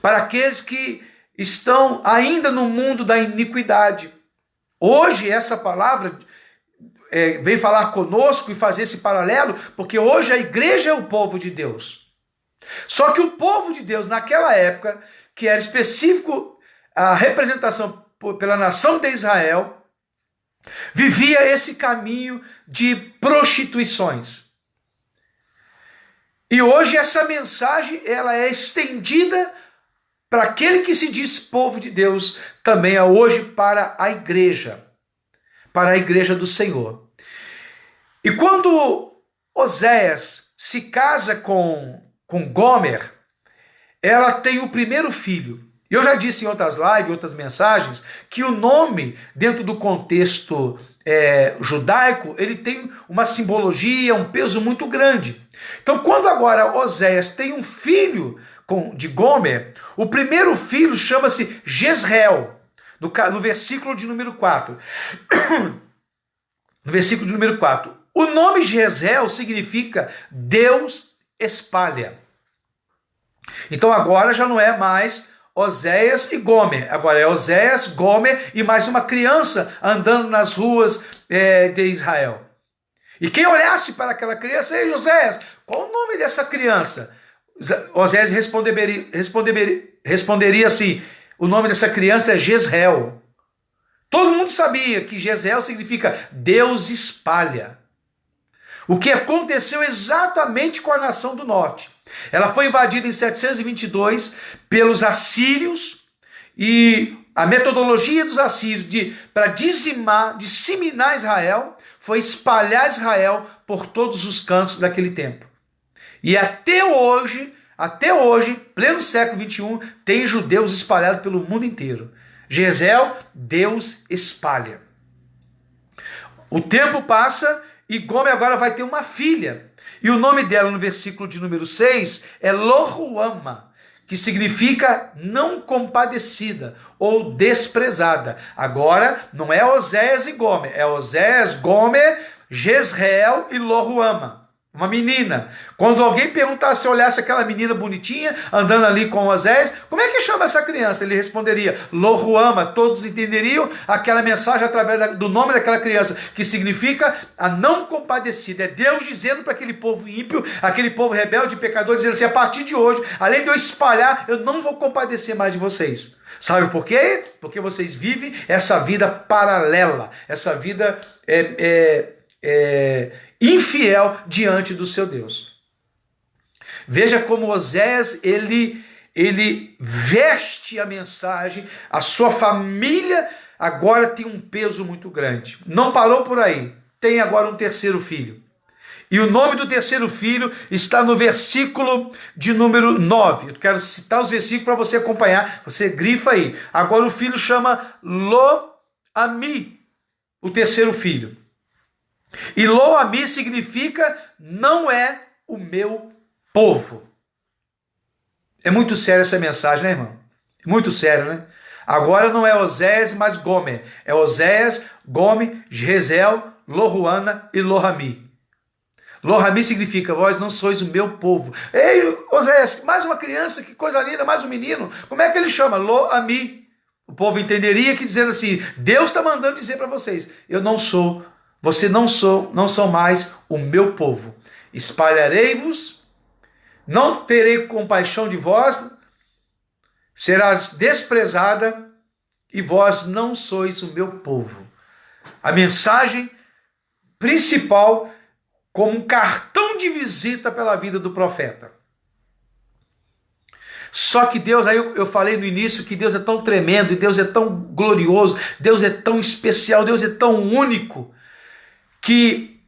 para aqueles que estão ainda no mundo da iniquidade. Hoje, essa palavra vem falar conosco e fazer esse paralelo, porque hoje a igreja é o povo de Deus. Só que o povo de Deus, naquela época, que era específico, a representação pela nação de Israel, vivia esse caminho de prostituições. E hoje essa mensagem ela é estendida para aquele que se diz povo de Deus, também é hoje para a igreja do Senhor. E quando Oséias se casa com Gomer, ela tem o primeiro filho. Eu já disse em outras lives, outras mensagens, que o nome, dentro do contexto judaico, ele tem uma simbologia, um peso muito grande. Então, quando agora Oséias tem um filho de Gomer, o primeiro filho chama-se Jezreel, no versículo de número 4. No versículo de número 4. O nome Jezreel significa Deus espalha. Então agora já não é mais Oséias e Gomer. Agora é Oséias, Gomer e mais uma criança andando nas ruas de Israel. E quem olhasse para aquela criança, ei Oséias, qual o nome dessa criança? Oséias responderia assim, o nome dessa criança é Jezreel. Todo mundo sabia que Jezreel significa Deus espalha. O que aconteceu exatamente com a nação do norte. Ela foi invadida em 722 pelos assírios e a metodologia dos assírios para disseminar Israel foi espalhar Israel por todos os cantos daquele tempo. E até hoje, pleno século XXI, tem judeus espalhados pelo mundo inteiro. Jezreel, Deus espalha. O tempo passa e Gomer agora vai ter uma filha. E o nome dela no versículo de número 6 é Lo-ruama, que significa não compadecida ou desprezada. Agora não é Oséias e Gomer, é Oséias, Gomer, Jezreel e Lo-ruama. Uma menina. Quando alguém perguntasse, olhasse aquela menina bonitinha, andando ali com Oséias, como é que chama essa criança? Ele responderia, Lo-ruama. Todos entenderiam aquela mensagem através do nome daquela criança, que significa a não compadecida. É Deus dizendo para aquele povo ímpio, aquele povo rebelde e pecador, dizendo assim, a partir de hoje, além de eu espalhar, eu não vou compadecer mais de vocês. Sabe por quê? Porque vocês vivem essa vida paralela, essa vida infiel diante do seu Deus. Veja como Oséias, ele veste a mensagem, a sua família agora tem um peso muito grande. Não parou por aí, tem agora um terceiro filho. E o nome do terceiro filho está no versículo de número 9. Eu quero citar os versículos para você acompanhar, você grifa aí. Agora o filho chama Lo-ami, o terceiro filho. E Lo-ami significa não é o meu povo. É muito sério essa mensagem, né, irmão? Muito sério, né? Agora não é Oséias, mas Gomer. É Oséias, Gomer, Jezreel, Lo-ruama e Lo-ami. Lo-ami significa vós não sois o meu povo. Ei, Oséias, mais uma criança, que coisa linda, mais um menino. Como é que ele chama? Lo-ami. O povo entenderia que dizendo assim, Deus está mandando dizer para vocês, eu não sou. Você não são mais o meu povo. Espalharei-vos, não terei compaixão de vós, serás desprezada e vós não sois o meu povo. A mensagem principal como um cartão de visita pela vida do profeta. Só que Deus, aí eu falei no início que Deus é tão tremendo, e Deus é tão glorioso, Deus é tão especial, Deus é tão único, que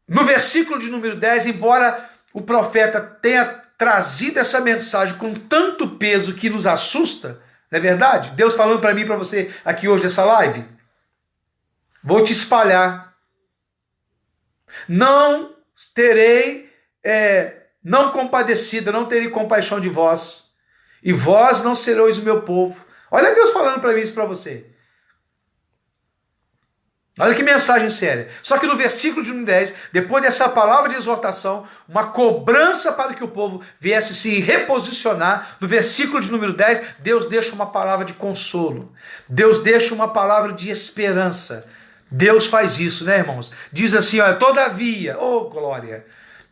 no versículo de número 10, embora o profeta tenha trazido essa mensagem com tanto peso que nos assusta, não é verdade? Deus falando para mim e para você aqui hoje nessa live, vou te espalhar, não terei, não compadecida, não terei compaixão de vós, e vós não sereis o meu povo. Olha Deus falando para mim isso para você. Olha que mensagem séria. Só que no versículo de número 10, depois dessa palavra de exortação, uma cobrança para que o povo viesse se reposicionar, no versículo de número 10, Deus deixa uma palavra de consolo. Deus deixa uma palavra de esperança. Deus faz isso, né, irmãos? Diz assim, olha, todavia, oh glória,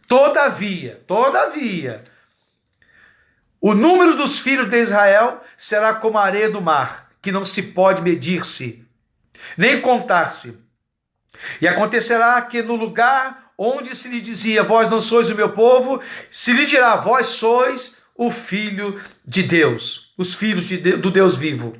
todavia, o número dos filhos de Israel será como a areia do mar, que não se pode medir-se, nem contar-se. E acontecerá que no lugar onde se lhe dizia, vós não sois o meu povo, se lhe dirá, vós sois o Filho de Deus, os filhos do Deus vivo.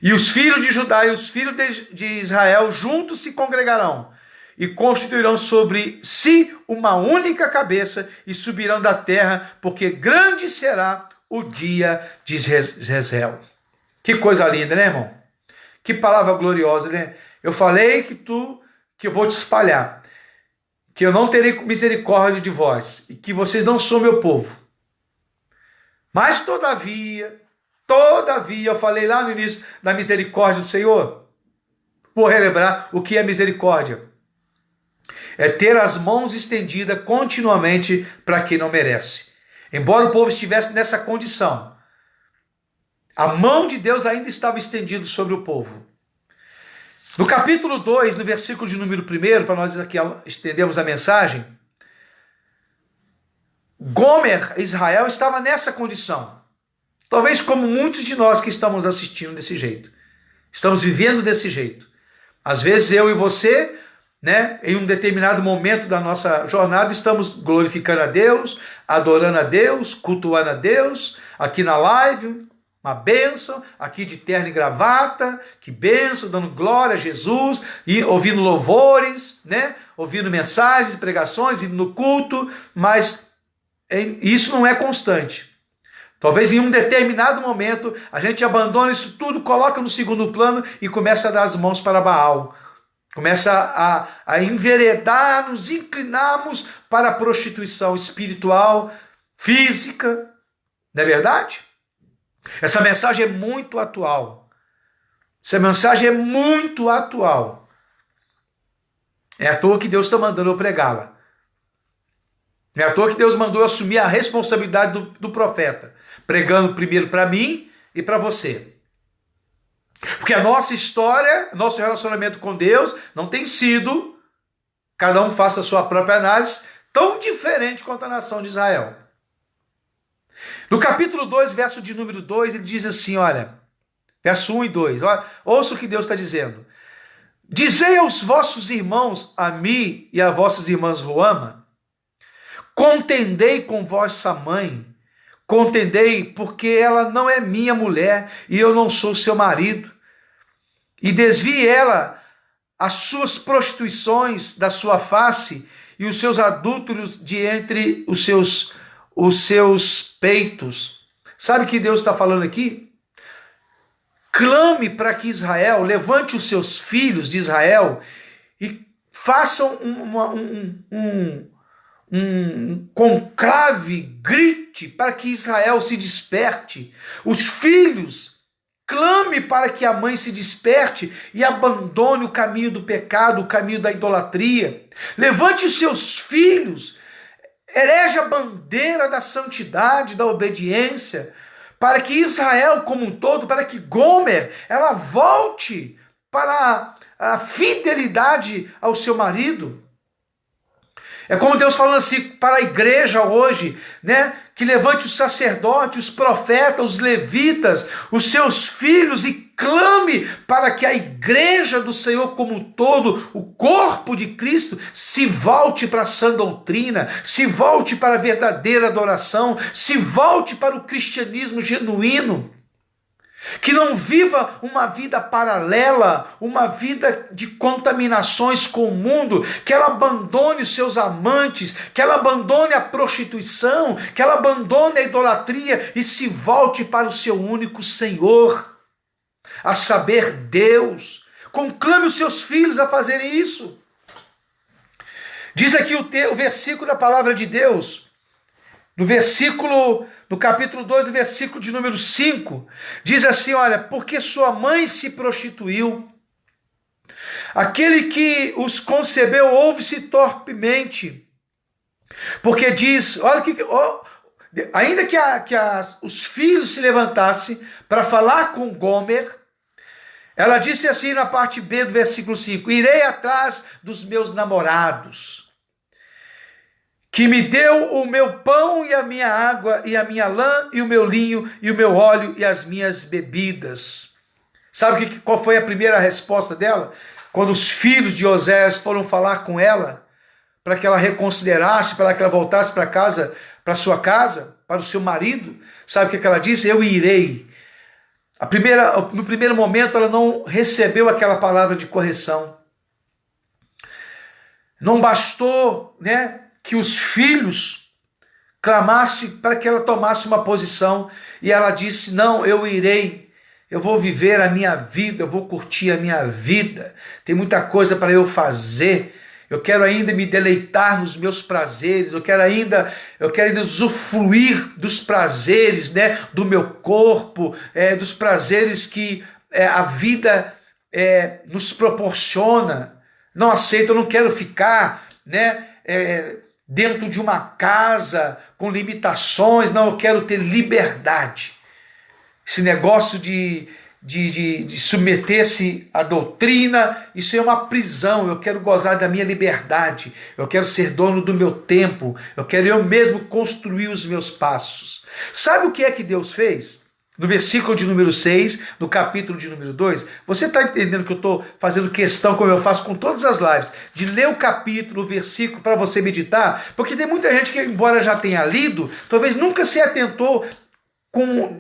E os filhos de Judá e os filhos de Israel juntos se congregarão e constituirão sobre si uma única cabeça e subirão da terra, porque grande será o dia de Jezreel. Que coisa linda, né, irmão? Que palavra gloriosa, né? Eu falei que eu vou te espalhar, que eu não terei misericórdia de vós e que vocês não são meu povo. Mas todavia, eu falei lá no início da misericórdia do Senhor. Vou relembrar o que é misericórdia. É ter as mãos estendidas continuamente para quem não merece. Embora o povo estivesse nessa condição, a mão de Deus ainda estava estendida sobre o povo. No capítulo 2, no versículo de número 1, para nós aqui estendermos a mensagem, Gomer, Israel, estava nessa condição. Talvez como muitos de nós que estamos assistindo desse jeito. Estamos vivendo desse jeito. Às vezes eu e você, né, em um determinado momento da nossa jornada, estamos glorificando a Deus, adorando a Deus, cultuando a Deus, aqui na live, uma bênção, aqui de terno e gravata, que bênção, dando glória a Jesus, e ouvindo louvores, né, ouvindo mensagens, pregações, indo no culto, mas isso não é constante. Talvez em um determinado momento a gente abandona isso tudo, coloca no segundo plano e começa a dar as mãos para Baal. Começa a enveredar, nos inclinarmos para a prostituição espiritual, física. Não é verdade? Essa mensagem é muito atual. Essa mensagem é muito atual. É à toa que Deus está mandando eu pregá-la. É à toa que Deus mandou eu assumir a responsabilidade do profeta, pregando primeiro para mim e para você. Porque a nossa história, nosso relacionamento com Deus não tem sido, cada um faça a sua própria análise, tão diferente quanto a nação de Israel. No capítulo 2, verso de número 2, ele diz assim, olha, verso 1 e 2, olha, ouça o que Deus está dizendo. Dizei aos vossos irmãos, a mim e a vossas irmãs Ruama, contendei com vossa mãe, contendei porque ela não é minha mulher e eu não sou seu marido, e desvie ela as suas prostituições da sua face e os seus adúlteros de entre os seus peitos. Sabe o que Deus está falando aqui? Clame para que Israel levante os seus filhos de Israel e façam um conclave, grite para que Israel se desperte. Os filhos, clame para que a mãe se desperte e abandone o caminho do pecado, o caminho da idolatria. Levante os seus filhos, erege a bandeira da santidade, da obediência, para que Israel como um todo, para que Gomer, ela volte para a fidelidade ao seu marido. É como Deus falando assim para a igreja hoje, né? Que levante os sacerdotes, os profetas, os levitas, os seus filhos e clame para que a igreja do Senhor como um todo, o corpo de Cristo, se volte para a sã doutrina, se volte para a verdadeira adoração, se volte para o cristianismo genuíno. Que não viva uma vida paralela, uma vida de contaminações com o mundo, que ela abandone os seus amantes, que ela abandone a prostituição, que ela abandone a idolatria e se volte para o seu único Senhor, a saber, Deus. Conclame os seus filhos a fazerem isso. Diz aqui o versículo da palavra de Deus, no capítulo 2, do versículo de número 5, diz assim, olha, porque sua mãe se prostituiu, aquele que os concebeu ouve-se torpemente, porque diz, olha que, ainda que os filhos se levantassem para falar com Gomer, ela disse assim na parte B do versículo 5, irei atrás dos meus namorados, que me deu o meu pão e a minha água, e a minha lã, e o meu linho, e o meu óleo, e as minhas bebidas. Sabe qual foi a primeira resposta dela? Quando os filhos de Oséias foram falar com ela, para que ela reconsiderasse, para que ela voltasse para casa, para sua casa, para o seu marido, sabe o que ela disse? Eu irei. No primeiro momento ela não recebeu aquela palavra de correção. Não bastou, né, que os filhos clamassem para que ela tomasse uma posição, e ela disse: não, eu irei, eu vou viver a minha vida, eu vou curtir a minha vida, tem muita coisa para eu fazer, eu quero ainda me deleitar nos meus prazeres, eu quero ainda usufruir dos prazeres, né, do meu corpo, dos prazeres que a vida nos proporciona. Não aceito, eu não quero ficar, né, dentro de uma casa com limitações, não, eu quero ter liberdade. Esse negócio de submeter-se à doutrina, isso é uma prisão. Eu quero gozar da minha liberdade, eu quero ser dono do meu tempo, eu quero eu mesmo construir os meus passos. Sabe o que é que Deus fez? No versículo de número 6, no capítulo de número 2, você está entendendo que eu estou fazendo questão, como eu faço com todas as lives, de ler o capítulo, o versículo, para você meditar? Porque tem muita gente que, embora já tenha lido, talvez nunca se atentou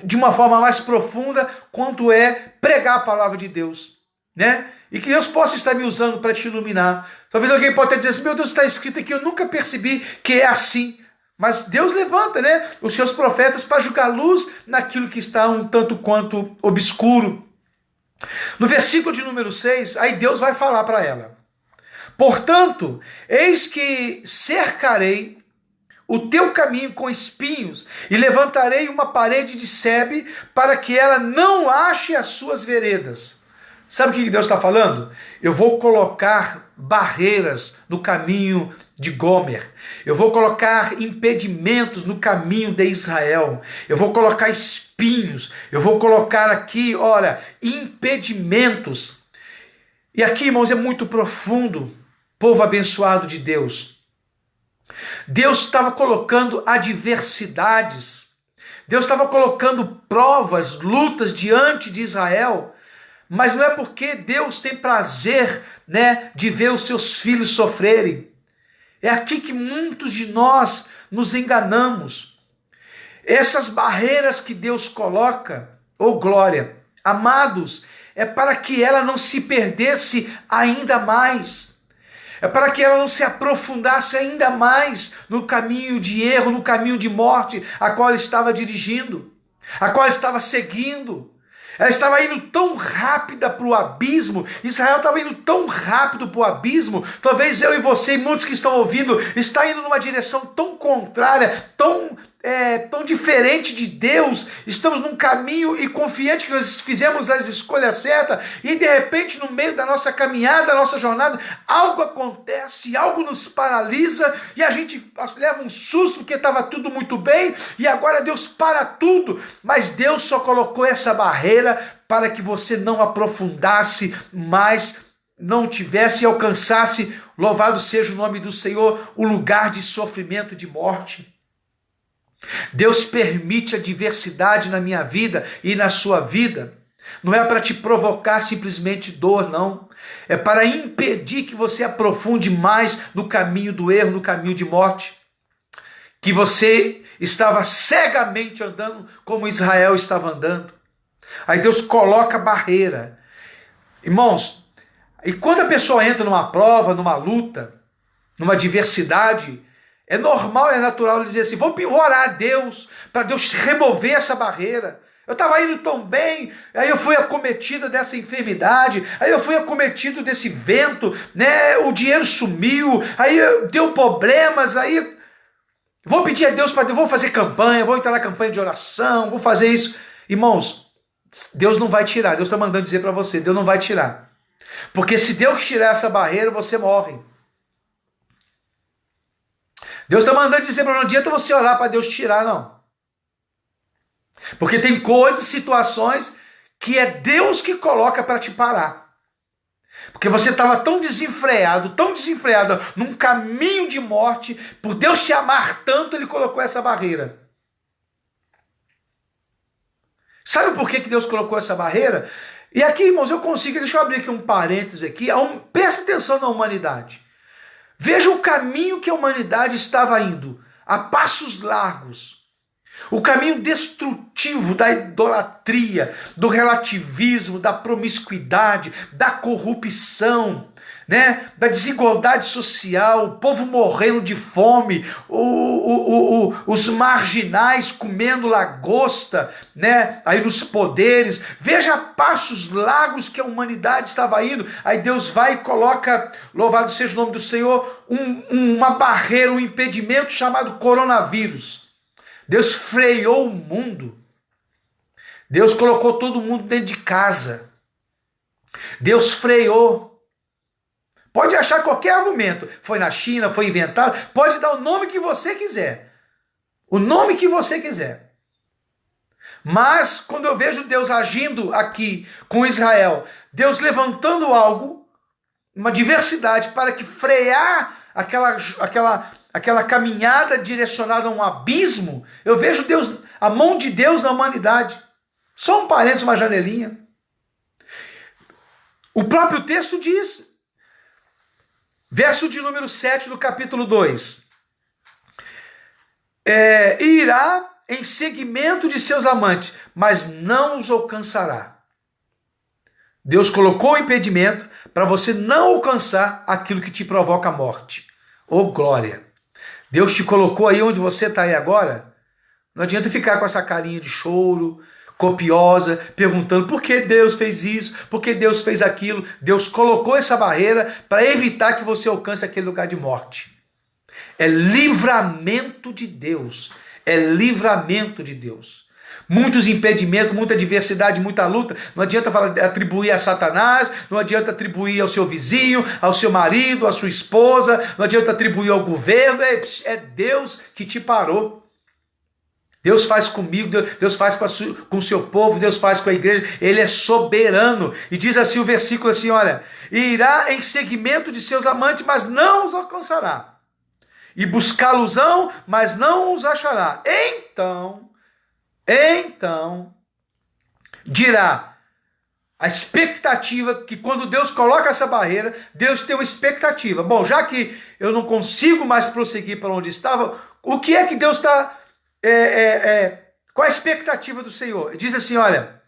de uma forma mais profunda quanto é pregar a palavra de Deus, né? E que Deus possa estar me usando para te iluminar. Talvez alguém possa dizer assim: meu Deus, está escrito aqui, eu nunca percebi que é assim. Mas Deus levanta, né, os seus profetas para jogar luz naquilo que está um tanto quanto obscuro. No versículo de número 6, aí Deus vai falar para ela: portanto, eis que cercarei o teu caminho com espinhos e levantarei uma parede de sebe para que ela não ache as suas veredas. Sabe o que Deus está falando? Eu vou colocar barreiras no caminho de Gomer. Eu vou colocar impedimentos no caminho de Israel. Eu vou colocar espinhos. Eu vou colocar aqui, olha, impedimentos. E aqui, irmãos, é muito profundo, povo abençoado de Deus. Deus estava colocando adversidades. Deus estava colocando provas, lutas diante de Israel. Mas não é porque Deus tem prazer, né, de ver os seus filhos sofrerem. É aqui que muitos de nós nos enganamos. Essas barreiras que Deus coloca, oh glória, amados, é para que ela não se perdesse ainda mais. É para que ela não se aprofundasse ainda mais no caminho de erro, no caminho de morte, a qual ela estava dirigindo, a qual ela estava seguindo. Ela estava indo tão rápida para o abismo, Israel estava indo tão rápido para o abismo, talvez eu e você e muitos que estão ouvindo, está indo numa direção tão contrária, tão diferente de Deus, estamos num caminho e confiante que nós fizemos as escolhas certas, e de repente no meio da nossa caminhada, da nossa jornada, algo acontece, algo nos paralisa, e a gente leva um susto porque estava tudo muito bem, e agora Deus para tudo, mas Deus só colocou essa barreira para que você não aprofundasse mais, não tivesse e alcançasse, louvado seja o nome do Senhor, o lugar de sofrimento, de morte. Deus permite a adversidade na minha vida e na sua vida, não é para te provocar simplesmente dor, não, é para impedir que você aprofunde mais no caminho do erro, no caminho de morte, que você estava cegamente andando como Israel estava andando. Aí Deus coloca barreira, irmãos, e quando a pessoa entra numa prova, numa luta, numa adversidade, é normal, é natural dizer assim: vou orar a Deus, para Deus remover essa barreira. Eu estava indo tão bem, aí eu fui acometido dessa enfermidade, aí eu fui acometido desse vento, né? O dinheiro sumiu, aí deu problemas, aí vou pedir a Deus para Deus, vou fazer campanha, vou entrar na campanha de oração, vou fazer isso. Irmãos, Deus não vai tirar, Deus está mandando dizer para você, Deus não vai tirar. Porque se Deus tirar essa barreira, você morre. Deus está mandando dizer para não adianta você orar para Deus tirar, não. Porque tem coisas, situações que é Deus que coloca para te parar. Porque você estava tão desenfreado num caminho de morte, por Deus te amar tanto, Ele colocou essa barreira. Sabe por que Deus colocou essa barreira? E aqui, irmãos, deixa eu abrir aqui um parênteses aqui, presta atenção na humanidade. Veja o caminho que a humanidade estava indo, a passos largos. O caminho destrutivo da idolatria, do relativismo, da promiscuidade, da corrupção, né? Da desigualdade social, o povo morrendo de fome, os marginais comendo lagosta, né? Aí nos poderes. Veja passos largos que a humanidade estava indo. Aí Deus vai e coloca, louvado seja o nome do Senhor, uma barreira, um impedimento chamado coronavírus. Deus freou o mundo. Deus colocou todo mundo dentro de casa. Deus freou. Pode achar qualquer argumento. Foi na China, foi inventado. Pode dar o nome que você quiser. O nome que você quiser. Mas, quando eu vejo Deus agindo aqui com Israel, Deus levantando algo, uma diversidade, para que frear aquela caminhada direcionada a um abismo, eu vejo Deus, a mão de Deus na humanidade. Só um parênteses, uma janelinha. O próprio texto diz, verso de número 7 do capítulo 2. Irá em seguimento de seus amantes, mas não os alcançará. Deus colocou o impedimento para você não alcançar aquilo que te provoca a morte. Ô glória! Deus te colocou aí onde você está aí agora. Não adianta ficar com essa carinha de choro, copiosa, perguntando por que Deus fez isso, por que Deus fez aquilo. Deus colocou essa barreira para evitar que você alcance aquele lugar de morte. É livramento de Deus. É livramento de Deus. Muitos impedimentos, muita adversidade, muita luta. Não adianta atribuir a Satanás, não adianta atribuir ao seu vizinho, ao seu marido, à sua esposa, não adianta atribuir ao governo. É Deus que te parou. Deus faz comigo, Deus faz com o seu povo, Deus faz com a igreja. Ele é soberano. E diz assim o versículo assim, olha: irá em seguimento de seus amantes, mas não os alcançará. E buscá-los-ão, mas não os achará. Então, dirá, a expectativa, que quando Deus coloca essa barreira, Deus tem uma expectativa. Bom, já que eu não consigo mais prosseguir para onde estava, o que é que Deus está... qual a expectativa do Senhor? Diz assim, olha,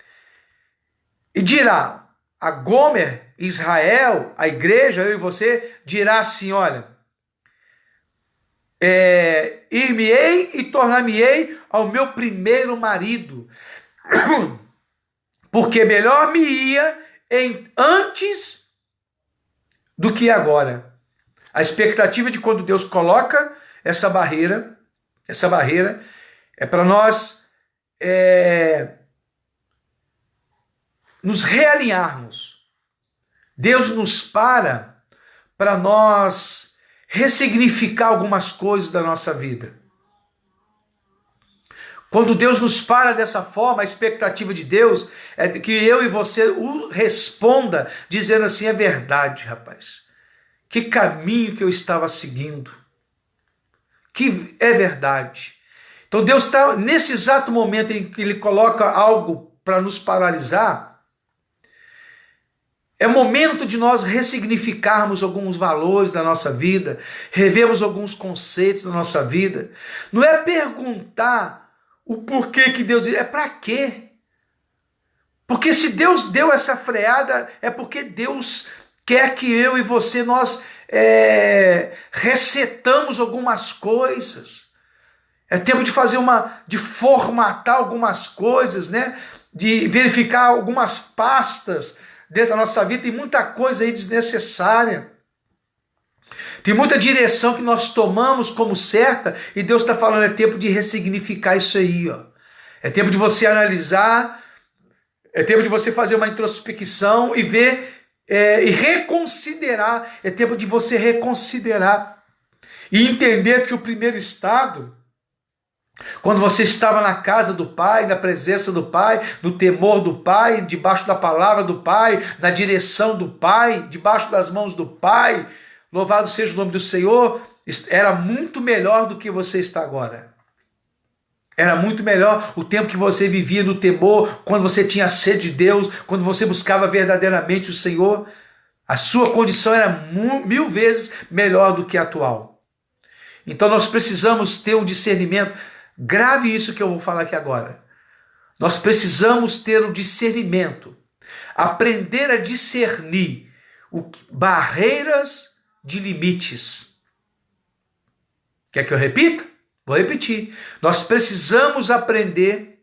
e dirá, a Gomer, Israel, a igreja, eu e você, dirá assim, olha, ir-me-ei e tornar-me-ei ao meu primeiro marido, porque melhor me ia antes do que agora. A expectativa de quando Deus coloca essa barreira é para nós nos realinharmos. Deus nos para nós ressignificar algumas coisas da nossa vida. Quando Deus nos para dessa forma, a expectativa de Deus é que eu e você o responda dizendo assim, é verdade, rapaz. Que caminho que eu estava seguindo. Que é verdade. Então Deus está, nesse exato momento em que Ele coloca algo para nos paralisar, é momento de nós ressignificarmos alguns valores da nossa vida, revermos alguns conceitos da nossa vida. Não é perguntar o porquê que Deus diz, é para quê? Porque se Deus deu essa freada, é porque Deus quer que eu e você, nós resetamos algumas coisas. É tempo de fazer de formatar algumas coisas, né? De verificar algumas pastas dentro da nossa vida. Tem muita coisa aí desnecessária. Tem muita direção que nós tomamos como certa e Deus está falando, é tempo de ressignificar isso aí, ó. É tempo de você analisar, é tempo de você fazer uma introspecção e ver e reconsiderar. É tempo de você reconsiderar e entender que o primeiro estado, quando você estava na casa do Pai, na presença do Pai, no temor do Pai, debaixo da palavra do Pai, na direção do Pai, debaixo das mãos do Pai, louvado seja o nome do Senhor, era muito melhor do que você está agora. Era muito melhor o tempo que você vivia no temor, quando você tinha sede de Deus, quando você buscava verdadeiramente o Senhor. A sua condição era 1000 vezes melhor do que a atual. Então nós precisamos ter um discernimento. Grave isso que eu vou falar aqui agora. Nós precisamos ter um discernimento. Aprender a discernir barreiras de limites. Quer que eu repita? Vou repetir. Nós precisamos aprender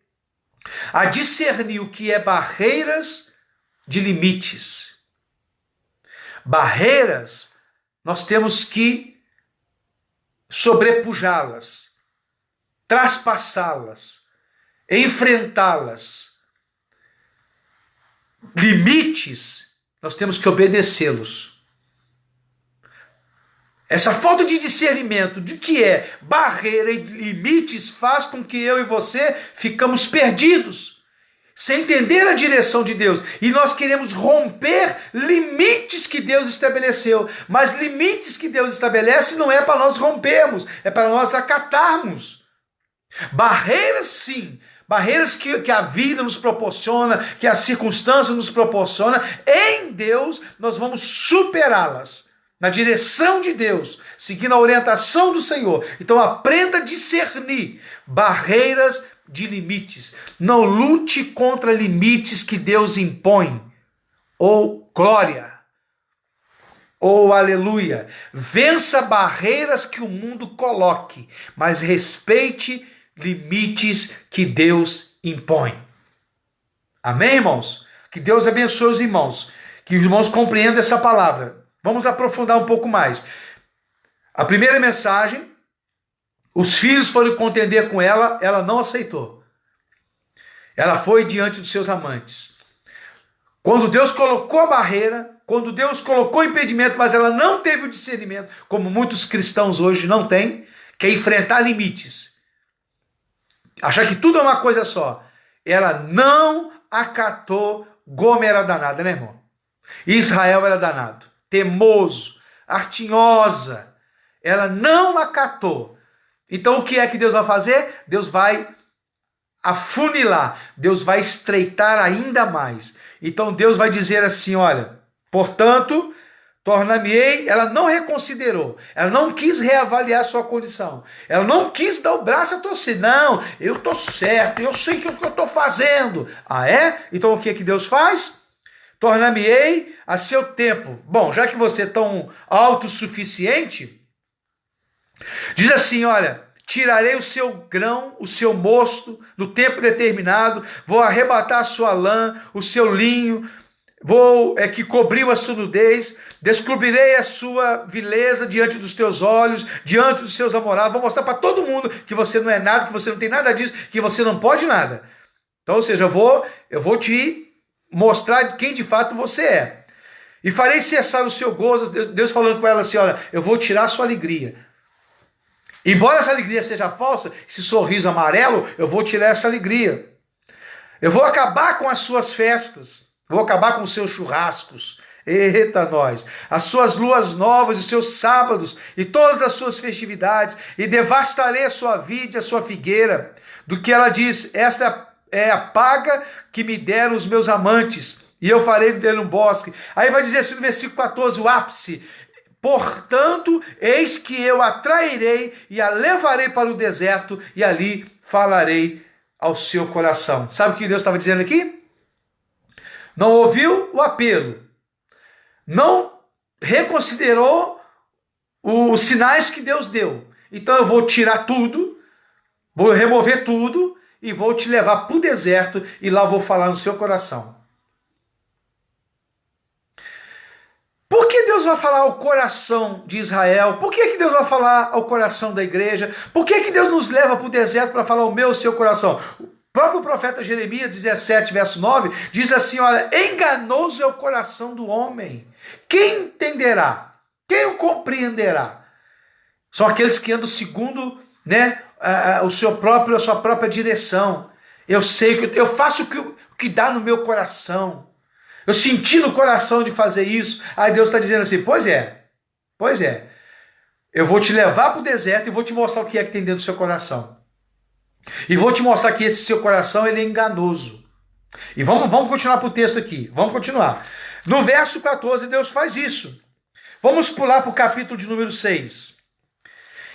a discernir o que é barreiras de limites. Barreiras, nós temos que sobrepujá-las, traspassá-las, enfrentá-las. Limites, nós temos que obedecê-los. Essa falta de discernimento de que é barreira e limites faz com que eu e você ficamos perdidos, sem entender a direção de Deus. E nós queremos romper limites que Deus estabeleceu. Mas limites que Deus estabelece não é para nós rompermos, é para nós acatarmos. Barreiras, sim. Barreiras que a vida nos proporciona, que a circunstância nos proporciona. Em Deus nós vamos superá-las. Na direção de Deus, seguindo a orientação do Senhor. Então aprenda a discernir barreiras de limites. Não lute contra limites que Deus impõe. Ou glória. Ou aleluia. Vença barreiras que o mundo coloque, mas respeite limites que Deus impõe. Amém, irmãos? Que Deus abençoe os irmãos. Que os irmãos compreendam essa palavra. Vamos aprofundar um pouco mais. A primeira mensagem, os filhos foram contender com ela, ela não aceitou. Ela foi diante dos seus amantes. Quando Deus colocou a barreira, quando Deus colocou o impedimento, mas ela não teve o discernimento, como muitos cristãos hoje não têm, que é enfrentar limites. Achar que tudo é uma coisa só. Ela não acatou. Gomer era danada, né, irmão? Israel era danado. Temoso, artinhosa, ela não acatou. Então o que é que Deus vai fazer? Deus vai afunilar, Deus vai estreitar ainda mais. Então Deus vai dizer assim, olha, portanto, tornar-me-ei, ela não reconsiderou, ela não quis reavaliar sua condição, ela não quis dar o braço a torcer, não, eu estou certo, eu sei o que eu estou fazendo. Ah, é? Então o que é que Deus faz? Tornar-me-ei a seu tempo. Bom, já que você é tão autossuficiente, diz assim, olha, tirarei o seu grão, o seu mosto, no tempo determinado, vou arrebatar a sua lã, o seu linho, que cobriu a sua nudez, descobrirei a sua vileza diante dos teus olhos, diante dos seus namorados, vou mostrar para todo mundo que você não é nada, que você não tem nada disso, que você não pode nada. Então, ou seja, eu vou te mostrar quem de fato você é. E farei cessar o seu gozo, Deus falando com ela assim, olha, eu vou tirar a sua alegria. Embora essa alegria seja falsa, esse sorriso amarelo, eu vou tirar essa alegria. Eu vou acabar com as suas festas, vou acabar com os seus churrascos. Eita nós! As suas luas novas, os seus sábados e todas as suas festividades, e devastarei a sua vide, a sua figueira. Do que ela diz, esta é a paga que me deram os meus amantes, e eu farei dele um bosque. Aí vai dizer assim no versículo 14, o ápice, portanto, eis que eu a trairei e a levarei para o deserto, e ali falarei ao seu coração. Sabe o que Deus estava dizendo aqui? Não ouviu o apelo, não reconsiderou os sinais que Deus deu. Então eu vou tirar tudo, vou remover tudo, e vou te levar para o deserto, e lá eu vou falar no seu coração. Por que Deus vai falar ao coração de Israel? Por que Deus vai falar ao coração da igreja? Por que Deus nos leva para o deserto para falar o meu, o seu coração? O próprio profeta Jeremias 17, verso 9, diz assim, olha, enganoso é o coração do homem. Quem entenderá? Quem o compreenderá? São aqueles que andam segundo, né, a sua própria direção. Eu sei que eu faço o que dá no meu coração. Eu senti no coração de fazer isso. Aí Deus está dizendo assim, pois é. Eu vou te levar para o deserto e vou te mostrar o que é que tem dentro do seu coração. E vou te mostrar que esse seu coração ele é enganoso. E vamos continuar para o texto aqui. Vamos continuar. No verso 14, Deus faz isso. Vamos pular para o capítulo de número 6.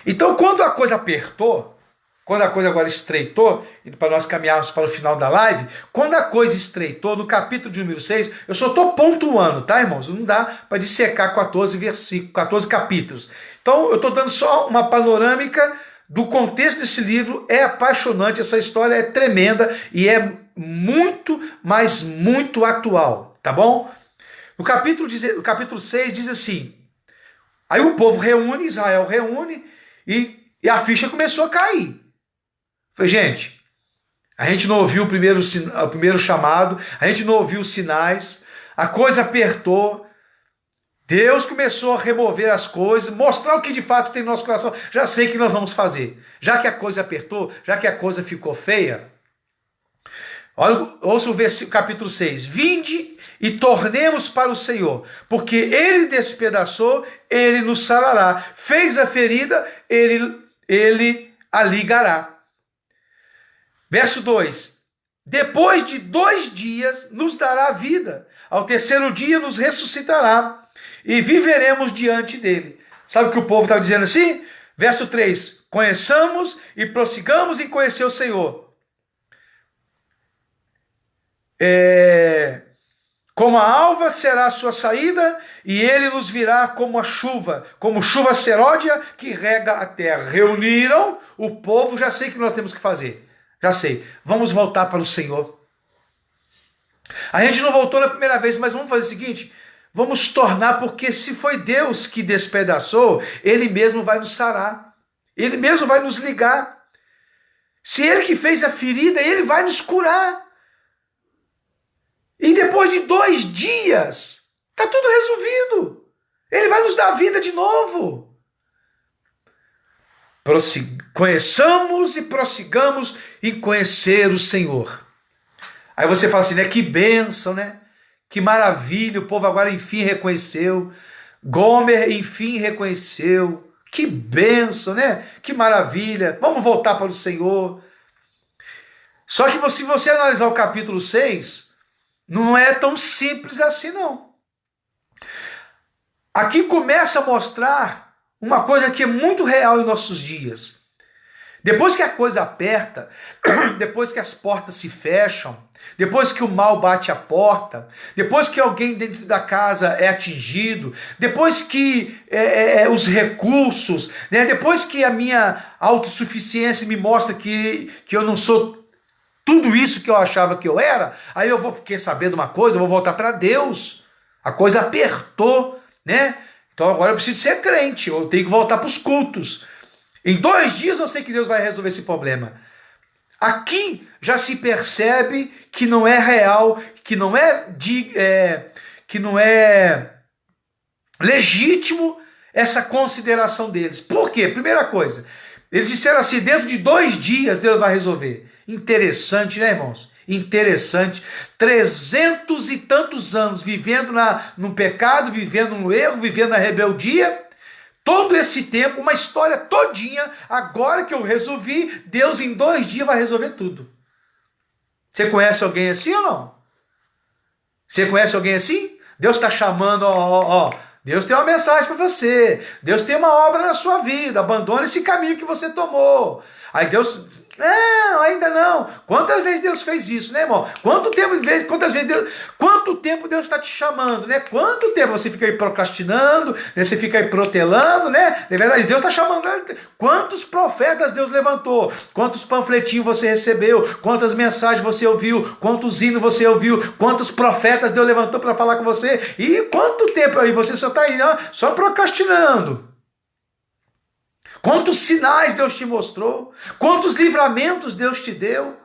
Então, quando a coisa apertou, quando a coisa agora estreitou, para nós caminharmos para o final da live, quando a coisa estreitou, no capítulo de número 6, eu só estou pontuando, tá, irmãos? Não dá para dissecar 14 versículos, 14 capítulos. Então, eu estou dando só uma panorâmica do contexto desse livro. É apaixonante, essa história é tremenda e é muito, mas muito atual, tá bom? O capítulo 6 diz assim, aí o povo reúne, Israel reúne, e a ficha começou a cair. Falei, gente, a gente não ouviu o primeiro chamado, a gente não ouviu os sinais, a coisa apertou, Deus começou a remover as coisas, mostrar o que de fato tem no nosso coração. Já sei o que nós vamos fazer. Já que a coisa apertou, já que a coisa ficou feia, ouça o versículo, capítulo 6. Vinde e tornemos para o Senhor, porque Ele despedaçou, Ele nos sarará. Fez a ferida, Ele a ligará. Verso 2. Depois de 2 dias nos dará vida. Ao terceiro dia nos ressuscitará. E viveremos diante dele. Sabe o que o povo estava dizendo assim? Verso 3. Conheçamos e prossigamos em conhecer o Senhor. Como a alva será a sua saída, e ele nos virá como chuva seródia que rega a terra. Reuniram o povo, já sei o que nós temos que fazer. Já sei, vamos voltar para o Senhor. A gente não voltou na primeira vez, mas vamos fazer o seguinte, vamos tornar, porque se foi Deus que despedaçou, Ele mesmo vai nos sarar. Ele mesmo vai nos ligar. Se Ele que fez a ferida, Ele vai nos curar. E depois de 2 dias, está tudo resolvido. Ele vai nos dar vida de novo. Conheçamos e prossigamos em conhecer o Senhor. Aí você fala assim, né? Que bênção, né? Que maravilha, o povo agora enfim reconheceu. Gomer enfim reconheceu. Que bênção, né? Que maravilha. Vamos voltar para o Senhor. Só que se você analisar o capítulo 6, não é tão simples assim, não. Aqui começa a mostrar uma coisa que é muito real em nossos dias. Depois que a coisa aperta, depois que as portas se fecham, depois que o mal bate a porta, depois que alguém dentro da casa é atingido, depois que os recursos, né, depois que a minha autossuficiência me mostra que eu não sou tudo isso que eu achava que eu era, aí eu quer saber de uma coisa, eu vou voltar para Deus. A coisa apertou, né? Então agora eu preciso ser crente, eu tenho que voltar para os cultos. Em 2 dias eu sei que Deus vai resolver esse problema. Aqui já se percebe que não é real, que não é legítimo essa consideração deles. Por quê? Primeira coisa, eles disseram assim, dentro de 2 dias Deus vai resolver. Interessante, né, irmãos? Interessante. 300 e tantos anos vivendo no pecado, vivendo no erro, vivendo na rebeldia. Todo esse tempo, uma história todinha, agora que eu resolvi, Deus em 2 dias vai resolver tudo. Você conhece alguém assim ou não? Você conhece alguém assim? Deus está chamando, Deus tem uma mensagem para você. Deus tem uma obra na sua vida. Abandone esse caminho que você tomou. Aí Deus... Não, ainda não. Quantas vezes Deus fez isso, né, irmão? Quanto tempo Deus está te chamando, né? Quanto tempo você fica aí procrastinando, né? Você fica aí protelando, né? Na verdade, Deus está chamando. Quantos profetas Deus levantou? Quantos panfletinhos você recebeu? Quantas mensagens você ouviu? Quantos hinos você ouviu? Quantos profetas Deus levantou para falar com você? E quanto tempo aí você só está aí, só procrastinando? Quantos sinais Deus te mostrou? Quantos livramentos Deus te deu?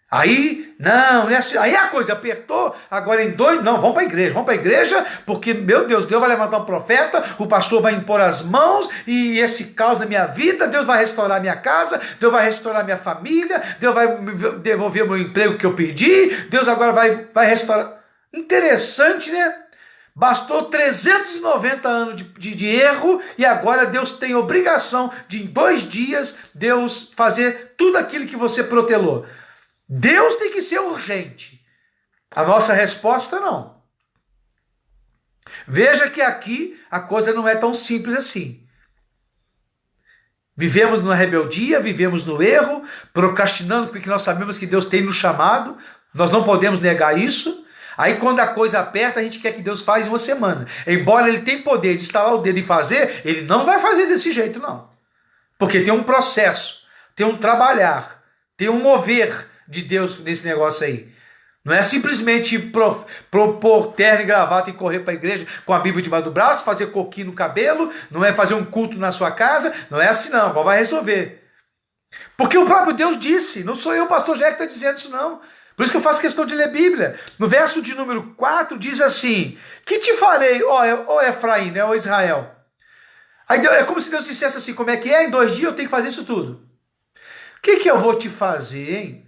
Aí, não, aí a coisa apertou, agora em 2, não, vamos para a igreja, porque, meu Deus vai levantar um profeta, o pastor vai impor as mãos, e esse caos na minha vida, Deus vai restaurar minha casa, Deus vai restaurar minha família, Deus vai me devolver o meu emprego que eu perdi, Deus agora vai restaurar. Interessante, né? Bastou 390 anos de erro e agora Deus tem obrigação de, em 2 dias, Deus fazer tudo aquilo que você protelou. Deus tem que ser urgente. A nossa resposta não. Veja que aqui a coisa não é tão simples assim. Vivemos na rebeldia, vivemos no erro, procrastinando porque nós sabemos que Deus tem nos chamado, nós não podemos negar isso. Aí quando a coisa aperta, a gente quer que Deus faça em 1 semana. Embora ele tenha poder de estalar o dedo e fazer, ele não vai fazer desse jeito não. Porque tem um processo, tem um trabalhar, tem um mover de Deus nesse negócio aí. Não é simplesmente propor terno e gravata e correr para a igreja com a Bíblia debaixo do braço, fazer coquinho no cabelo, não é fazer um culto na sua casa, não é assim não, vai resolver. Porque o próprio Deus disse, não sou eu, o pastor Jé, que está dizendo isso não. Por isso que eu faço questão de ler Bíblia. No verso de número 4 diz assim, que te farei, ó Efraim, né, ó Israel. Aí é como se Deus dissesse assim, como é que é? Em 2 dias eu tenho que fazer isso tudo. O que eu vou te fazer, hein?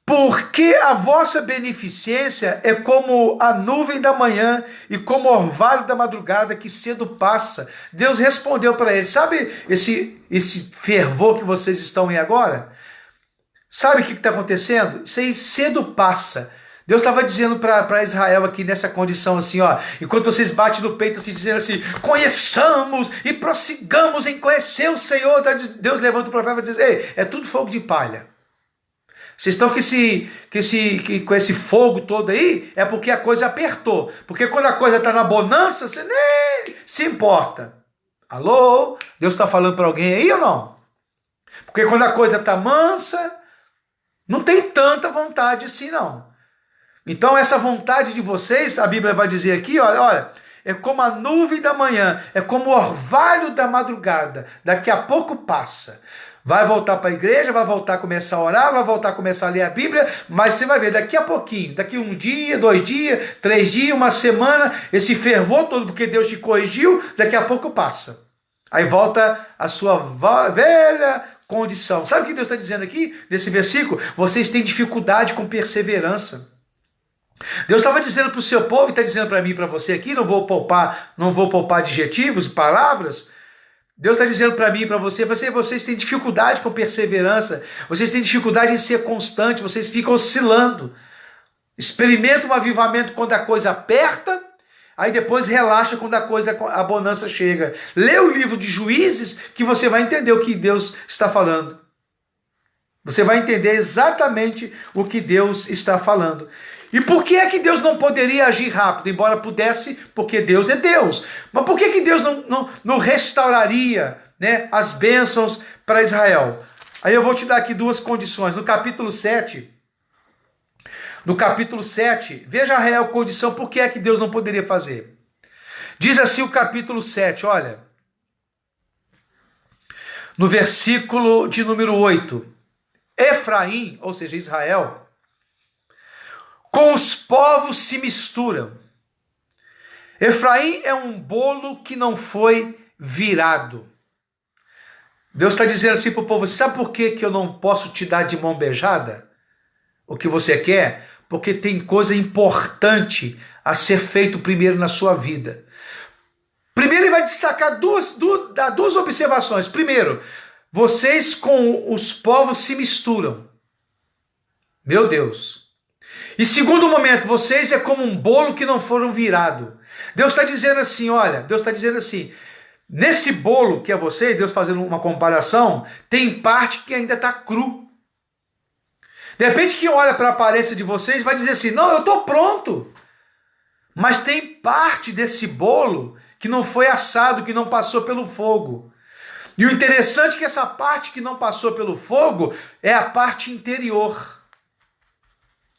Porque a vossa beneficência é como a nuvem da manhã e como o orvalho da madrugada que cedo passa. Deus respondeu para ele, sabe esse fervor que vocês estão em agora? Sabe o que está acontecendo? Isso aí cedo passa. Deus estava dizendo para Israel aqui nessa condição assim, ó, enquanto vocês batem no peito assim, dizendo assim, conheçamos e prossigamos em conhecer o Senhor, Deus levanta o profeta e diz, ei, é tudo fogo de palha. Vocês estão com esse fogo todo aí, é porque a coisa apertou. Porque quando a coisa está na bonança, você nem se importa. Alô? Deus está falando para alguém aí ou não? Porque quando a coisa está mansa, não tem tanta vontade assim não. Então essa vontade de vocês, a Bíblia vai dizer aqui, olha, é como a nuvem da manhã, é como o orvalho da madrugada, daqui a pouco passa. Vai voltar para a igreja, vai voltar a começar a orar, vai voltar a começar a ler a Bíblia, mas você vai ver daqui a pouquinho, daqui 1 dia, 2 dias, 3 dias, 1 semana, esse fervor todo, porque Deus te corrigiu, daqui a pouco passa. Aí volta a sua velha condição. Sabe o que Deus está dizendo aqui, nesse versículo? Vocês têm dificuldade com perseverança. Deus estava dizendo para o seu povo, e está dizendo para mim e para você aqui, não vou poupar adjetivos e palavras. Deus está dizendo para mim e para você, vocês têm dificuldade com perseverança, vocês têm dificuldade em ser constante, vocês ficam oscilando. Experimenta um avivamento quando a coisa aperta, aí depois relaxa quando a bonança chega. Lê o livro de Juízes que você vai entender o que Deus está falando. Você vai entender exatamente o que Deus está falando. E por que é que Deus não poderia agir rápido? Embora pudesse, porque Deus é Deus. Mas por que Deus não restauraria, né, as bênçãos para Israel? Aí eu vou te dar aqui 2 condições. No capítulo 7, veja a real condição, por que é que Deus não poderia fazer. Diz assim o capítulo 7, olha. No versículo de número 8. Efraim, ou seja, Israel, com os povos se misturam. Efraim é um bolo que não foi virado. Deus está dizendo assim para o povo, sabe por que eu não posso te dar de mão beijada o que você quer? Porque tem coisa importante a ser feito primeiro na sua vida. Primeiro ele vai destacar duas observações. Primeiro, vocês com os povos se misturam. Meu Deus. E segundo momento, vocês é como um bolo que não foram virado. Deus está dizendo assim, olha, Deus está dizendo assim, nesse bolo que é vocês, Deus fazendo uma comparação, tem parte que ainda está cru. De repente quem olha para a aparência de vocês vai dizer assim, não, eu estou pronto. Mas tem parte desse bolo que não foi assado, que não passou pelo fogo. E o interessante é que essa parte que não passou pelo fogo é a parte interior.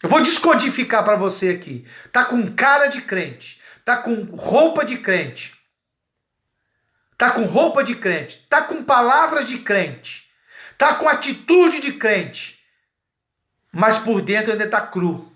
Eu vou descodificar para você aqui. Tá com cara de crente, tá com roupa de crente, tá com roupa de crente, tá com palavras de crente, tá com atitude de crente, mas por dentro ainda está cru.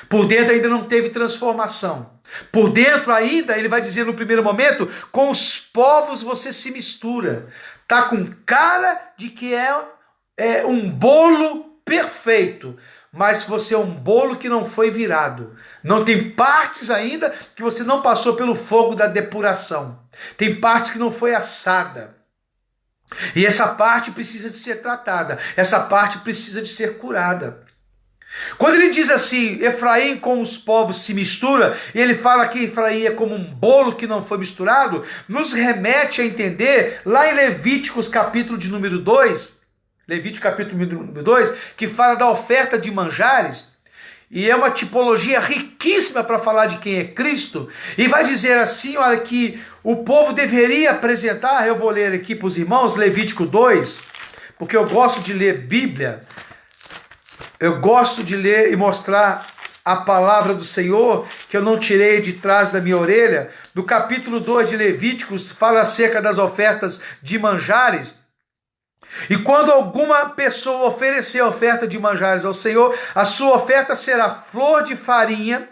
Por dentro ainda não teve transformação. Por dentro ainda, ele vai dizer no primeiro momento, com os povos você se mistura. Tá com cara de que é um bolo perfeito, mas você é um bolo que não foi virado. Não tem partes ainda que você não passou pelo fogo da depuração. Tem partes que não foi assada. E essa parte precisa de ser tratada. Essa parte precisa de ser curada. Quando ele diz assim, Efraim com os povos se mistura, e ele fala que Efraim é como um bolo que não foi misturado, nos remete a entender, lá em Levíticos capítulo de número 2, Levítico capítulo número 2, que fala da oferta de manjares, e é uma tipologia riquíssima para falar de quem é Cristo, e vai dizer assim, olha, que o povo deveria apresentar, eu vou ler aqui para os irmãos, Levítico 2, porque eu gosto de ler Bíblia, eu gosto de ler e mostrar a palavra do Senhor, que eu não tirei de trás da minha orelha. No capítulo 2 de Levíticos, fala acerca das ofertas de manjares. E quando alguma pessoa oferecer oferta de manjares ao Senhor, a sua oferta será flor de farinha.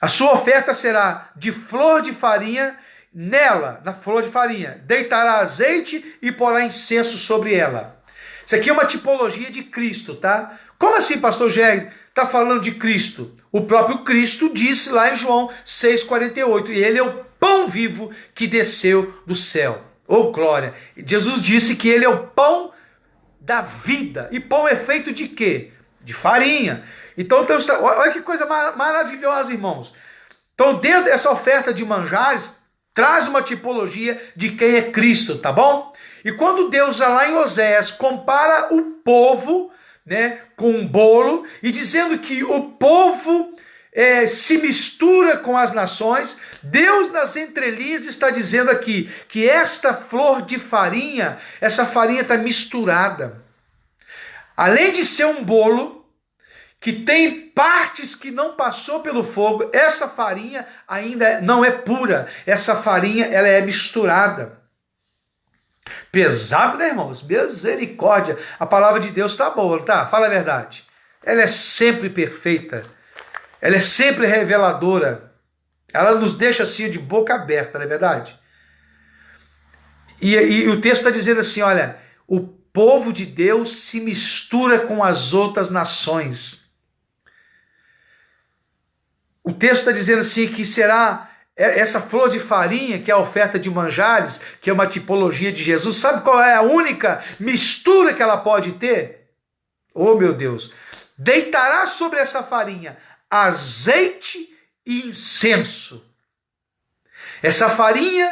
A sua oferta será de flor de farinha. Nela, na flor de farinha, deitará azeite e porá incenso sobre ela. Isso aqui é uma tipologia de Cristo, tá? Como assim, pastor Gé? Está falando de Cristo? O próprio Cristo disse lá em João 6,48, e ele é o pão vivo que desceu do céu. Oh, glória! Jesus disse que ele é o pão da vida. E pão é feito de quê? De farinha. Então, olha que coisa maravilhosa, irmãos. Então, dentro dessa oferta de manjares, traz uma tipologia de quem é Cristo, tá bom? E quando Deus, lá em Oséias, compara o povo, né, com um bolo, e dizendo que o povo se mistura com as nações, Deus nas entrelinhas está dizendo aqui que esta flor de farinha, essa farinha está misturada. Além de ser um bolo que tem partes que não passou pelo fogo, essa farinha ainda não é pura. Essa farinha, ela é misturada. Pesado, né, irmãos? Misericórdia. A palavra de Deus está boa, tá? Fala a verdade. Ela é sempre perfeita. Ela é sempre reveladora. Ela nos deixa assim de boca aberta, não é verdade? E o texto está dizendo assim, olha, o povo de Deus se mistura com as outras nações. O texto está dizendo assim que será essa flor de farinha, que é a oferta de manjares, que é uma tipologia de Jesus. Sabe qual é a única mistura que ela pode ter? Oh, meu Deus! Deitará sobre essa farinha azeite e incenso. Essa farinha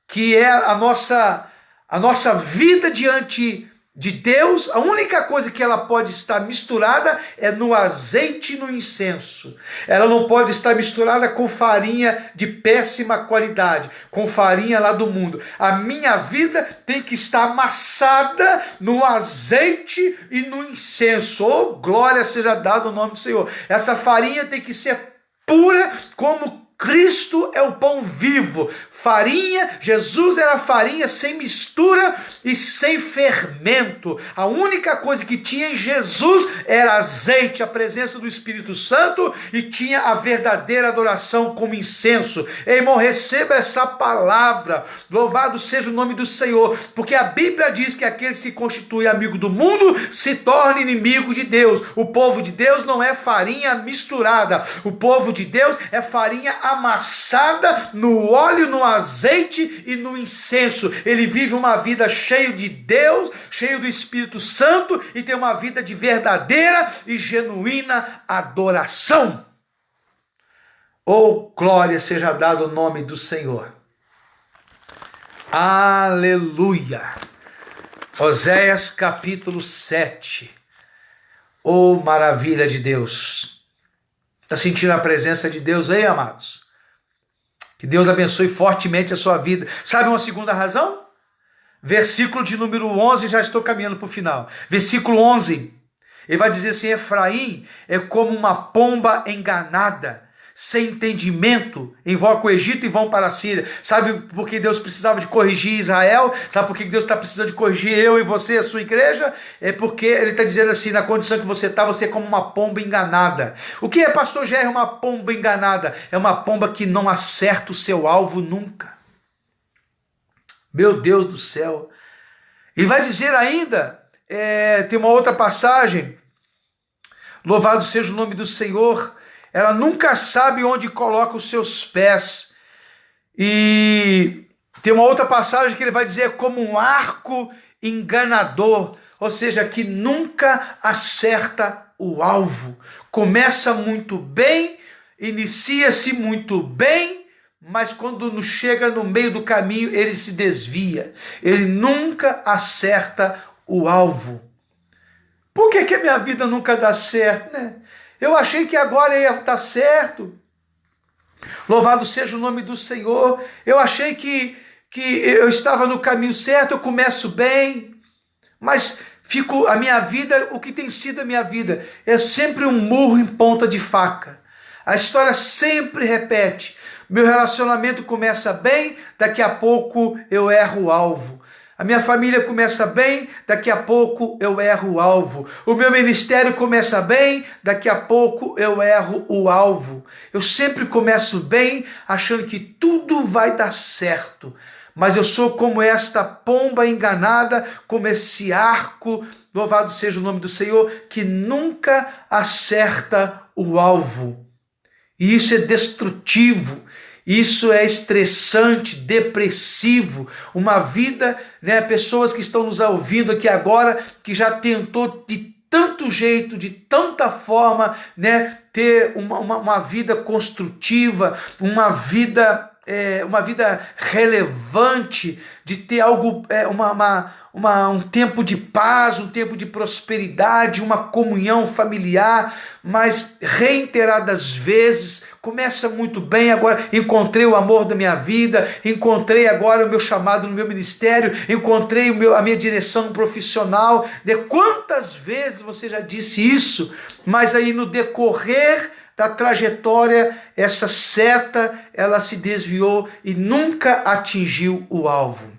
que é a nossa vida diante de Deus, a única coisa que ela pode estar misturada é no azeite e no incenso. Ela não pode estar misturada com farinha de péssima qualidade, com farinha lá do mundo. A minha vida tem que estar amassada no azeite e no incenso. Oh, glória seja dada ao nome do Senhor. Essa farinha tem que ser pura como Cristo é o pão vivo. Farinha, Jesus era farinha sem mistura e sem fermento. A única coisa que tinha em Jesus era azeite, a presença do Espírito Santo, e tinha a verdadeira adoração como incenso. Ei, irmão, receba essa palavra. Louvado seja o nome do Senhor, porque a Bíblia diz que aquele que se constitui amigo do mundo se torna inimigo de Deus. O povo de Deus não é farinha misturada. O povo de Deus é farinha amassada no óleo, no azeite e no incenso. Ele vive uma vida cheia de Deus, cheio do Espírito Santo, e tem uma vida de verdadeira e genuína adoração. Oh, glória seja dado o nome do Senhor. Aleluia. Oséias capítulo 7. Oh, maravilha de Deus. Está sentindo a presença de Deus aí, amados? Que Deus abençoe fortemente a sua vida. Sabe uma segunda razão? Versículo de número 11, já estou caminhando para o final. Versículo 11, ele vai dizer assim, Efraim é como uma pomba enganada, sem entendimento, invoca o Egito e vão para a Síria. Sabe por que Deus precisava de corrigir Israel? Sabe por que Deus está precisando de corrigir eu e você, a sua igreja? É porque ele está dizendo assim, na condição que você está, você é como uma pomba enganada. O que é, pastor Jerry, uma pomba enganada? É uma pomba que não acerta o seu alvo nunca. Meu Deus do céu. Ele vai dizer ainda, tem uma outra passagem, Louvado seja o nome do Senhor. Ela nunca sabe onde coloca os seus pés. E tem uma outra passagem que ele vai dizer como um arco enganador, ou seja, que nunca acerta o alvo. Começa muito bem, inicia-se muito bem, mas quando chega no meio do caminho, ele se desvia. Ele nunca acerta o alvo. Por que a minha vida nunca dá certo, né? Eu achei que agora ia dar certo. Louvado seja o nome do Senhor. Eu achei que eu estava no caminho certo, eu começo bem, mas a minha vida, o que tem sido a minha vida, é sempre um murro em ponta de faca. A história sempre repete. Meu relacionamento começa bem, daqui a pouco eu erro o alvo. A minha família começa bem, daqui a pouco eu erro o alvo. O meu ministério começa bem, daqui a pouco eu erro o alvo. Eu sempre começo bem, achando que tudo vai dar certo. Mas eu sou como esta pomba enganada, como esse arco, louvado seja o nome do Senhor, que nunca acerta o alvo. E isso é destrutivo. Isso é estressante, depressivo, uma vida, né? Pessoas que estão nos ouvindo aqui agora, que já tentou de tanto jeito, de tanta forma, né? Ter uma vida construtiva, uma vida relevante, de ter algo, um tempo de paz, um tempo de prosperidade, uma comunhão familiar, mas reiteradas vezes, começa muito bem, agora encontrei o amor da minha vida, encontrei agora o meu chamado no meu ministério, encontrei a minha direção profissional. De quantas vezes você já disse isso, mas aí no decorrer da trajetória, essa seta, ela se desviou e nunca atingiu o alvo.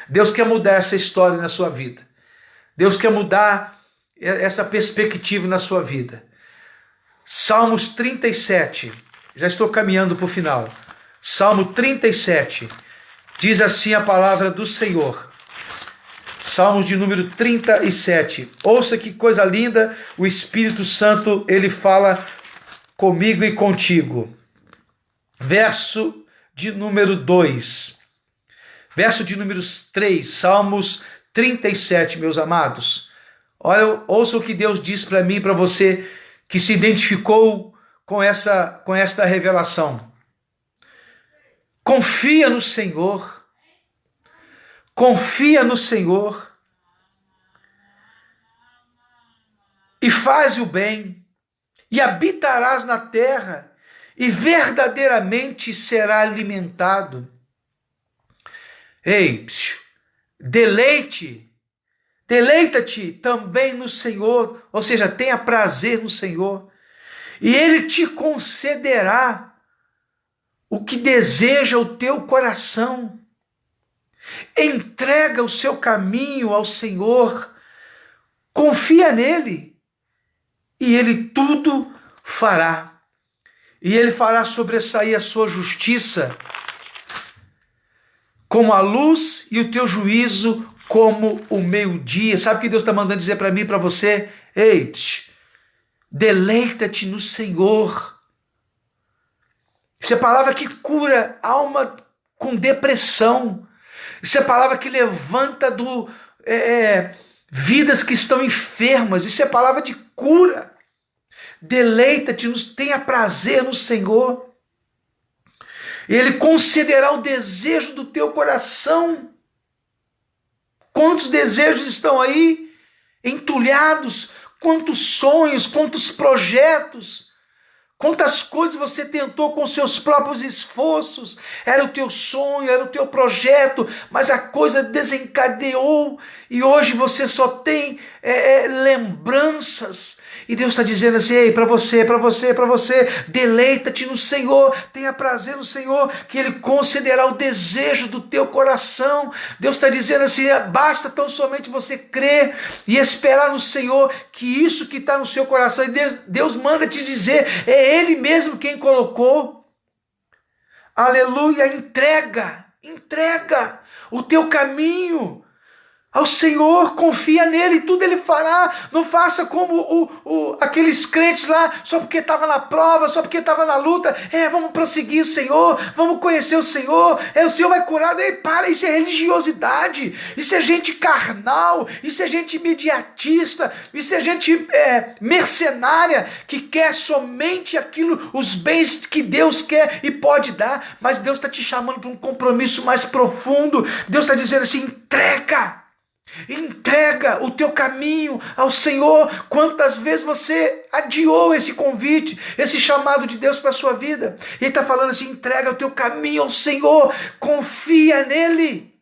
Deus quer mudar essa história na sua vida. Deus quer mudar essa perspectiva na sua vida. Salmos 37, já estou caminhando para o final. Salmo 37, diz assim a palavra do Senhor. Salmos de número 37. Ouça que coisa linda, o Espírito Santo, ele fala comigo e contigo. Verso de número 2. Verso de número 3, Salmos 37, meus amados. Olha, ouça o que Deus diz para mim e para você que se identificou com esta revelação. Confia no Senhor. Confia no Senhor e faz o bem, e habitarás na terra, e verdadeiramente será alimentado. Ei, deleita-te também no Senhor, ou seja, tenha prazer no Senhor, e Ele te concederá o que deseja o teu coração. Entrega o seu caminho ao Senhor, confia nele, e Ele tudo fará. E Ele fará sobressair a sua justiça como a luz e o teu juízo como o meio-dia. Sabe o que Deus está mandando dizer para mim e para você? Ei, deleita-te no Senhor. Isso é palavra que cura alma com depressão. Isso é palavra que levanta vidas que estão enfermas. Isso é palavra de cura. Deleita-te, tenha prazer no Senhor. Ele concederá o desejo do teu coração. Quantos desejos estão aí entulhados? Quantos sonhos, quantos projetos? Quantas coisas você tentou com seus próprios esforços, era o teu sonho, era o teu projeto, mas a coisa desencadeou e hoje você só tem lembranças. E Deus está dizendo assim, ei, para você, deleita-te no Senhor, tenha prazer no Senhor, que Ele concederá o desejo do teu coração. Deus está dizendo assim, basta tão somente você crer e esperar no Senhor, que isso que está no seu coração, e Deus manda te dizer, é Ele mesmo quem colocou. Aleluia, entrega o teu caminho. ao Senhor, confia nele, tudo ele fará. Não faça como aqueles crentes lá, só porque estava na prova, só porque estava na luta. Vamos prosseguir o Senhor, vamos conhecer o Senhor. O Senhor vai curar. Para, isso é religiosidade, isso é gente carnal, isso é gente imediatista, isso é gente mercenária, que quer somente aquilo, os bens que Deus quer e pode dar. Mas Deus está te chamando para um compromisso mais profundo. Deus está dizendo assim: entrega o teu caminho ao Senhor. Quantas vezes você adiou esse convite, esse chamado de Deus para a sua vida? Ele está falando assim: entrega o teu caminho ao Senhor, confia nele,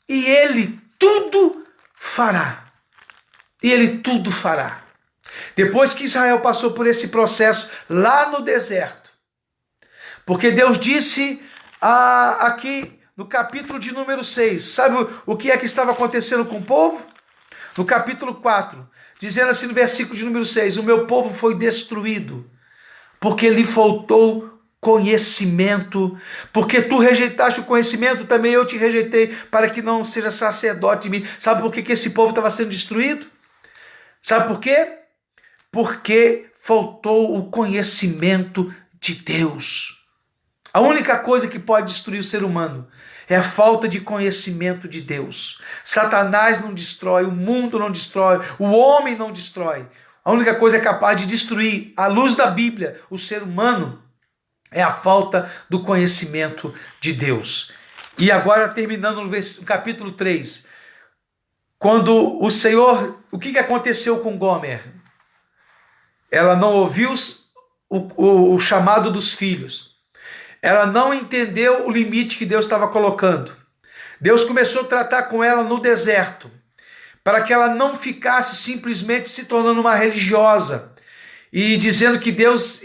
e Ele tudo fará. Depois que Israel passou por esse processo lá no deserto, porque Deus disse aqui no capítulo de número 6, sabe o que é que estava acontecendo com o povo? No capítulo 4, dizendo assim no versículo de número 6, o meu povo foi destruído, porque lhe faltou conhecimento, porque tu rejeitaste o conhecimento, também eu te rejeitei, para que não seja sacerdote de mim. Sabe por que esse povo estava sendo destruído? Sabe por quê? Porque faltou o conhecimento de Deus. A única coisa que pode destruir o ser humano é a falta de conhecimento de Deus. Satanás não destrói, o mundo não destrói, o homem não destrói. A única coisa capaz de destruir, à luz da Bíblia, o ser humano, é a falta do conhecimento de Deus. E agora, terminando no capítulo 3, quando o Senhor, o que aconteceu com Gomer? Ela não ouviu o chamado dos filhos. Ela não entendeu o limite que Deus estava colocando. Deus começou a tratar com ela no deserto, para que ela não ficasse simplesmente se tornando uma religiosa e dizendo que Deus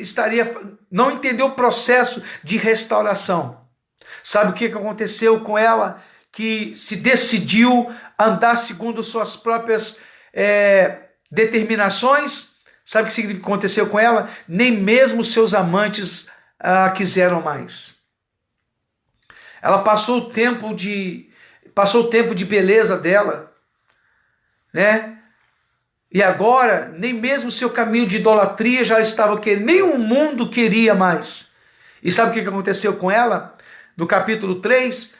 não entendeu o processo de restauração. Sabe o que aconteceu com ela? Que se decidiu andar segundo suas próprias determinações. Sabe o que aconteceu com ela? Nem mesmo seus amantes quiseram mais. Ela passou o tempo de beleza dela, né? E agora, nem mesmo o seu caminho de idolatria já estava querendo, nem o mundo queria mais. E sabe o que aconteceu com ela? No capítulo 3,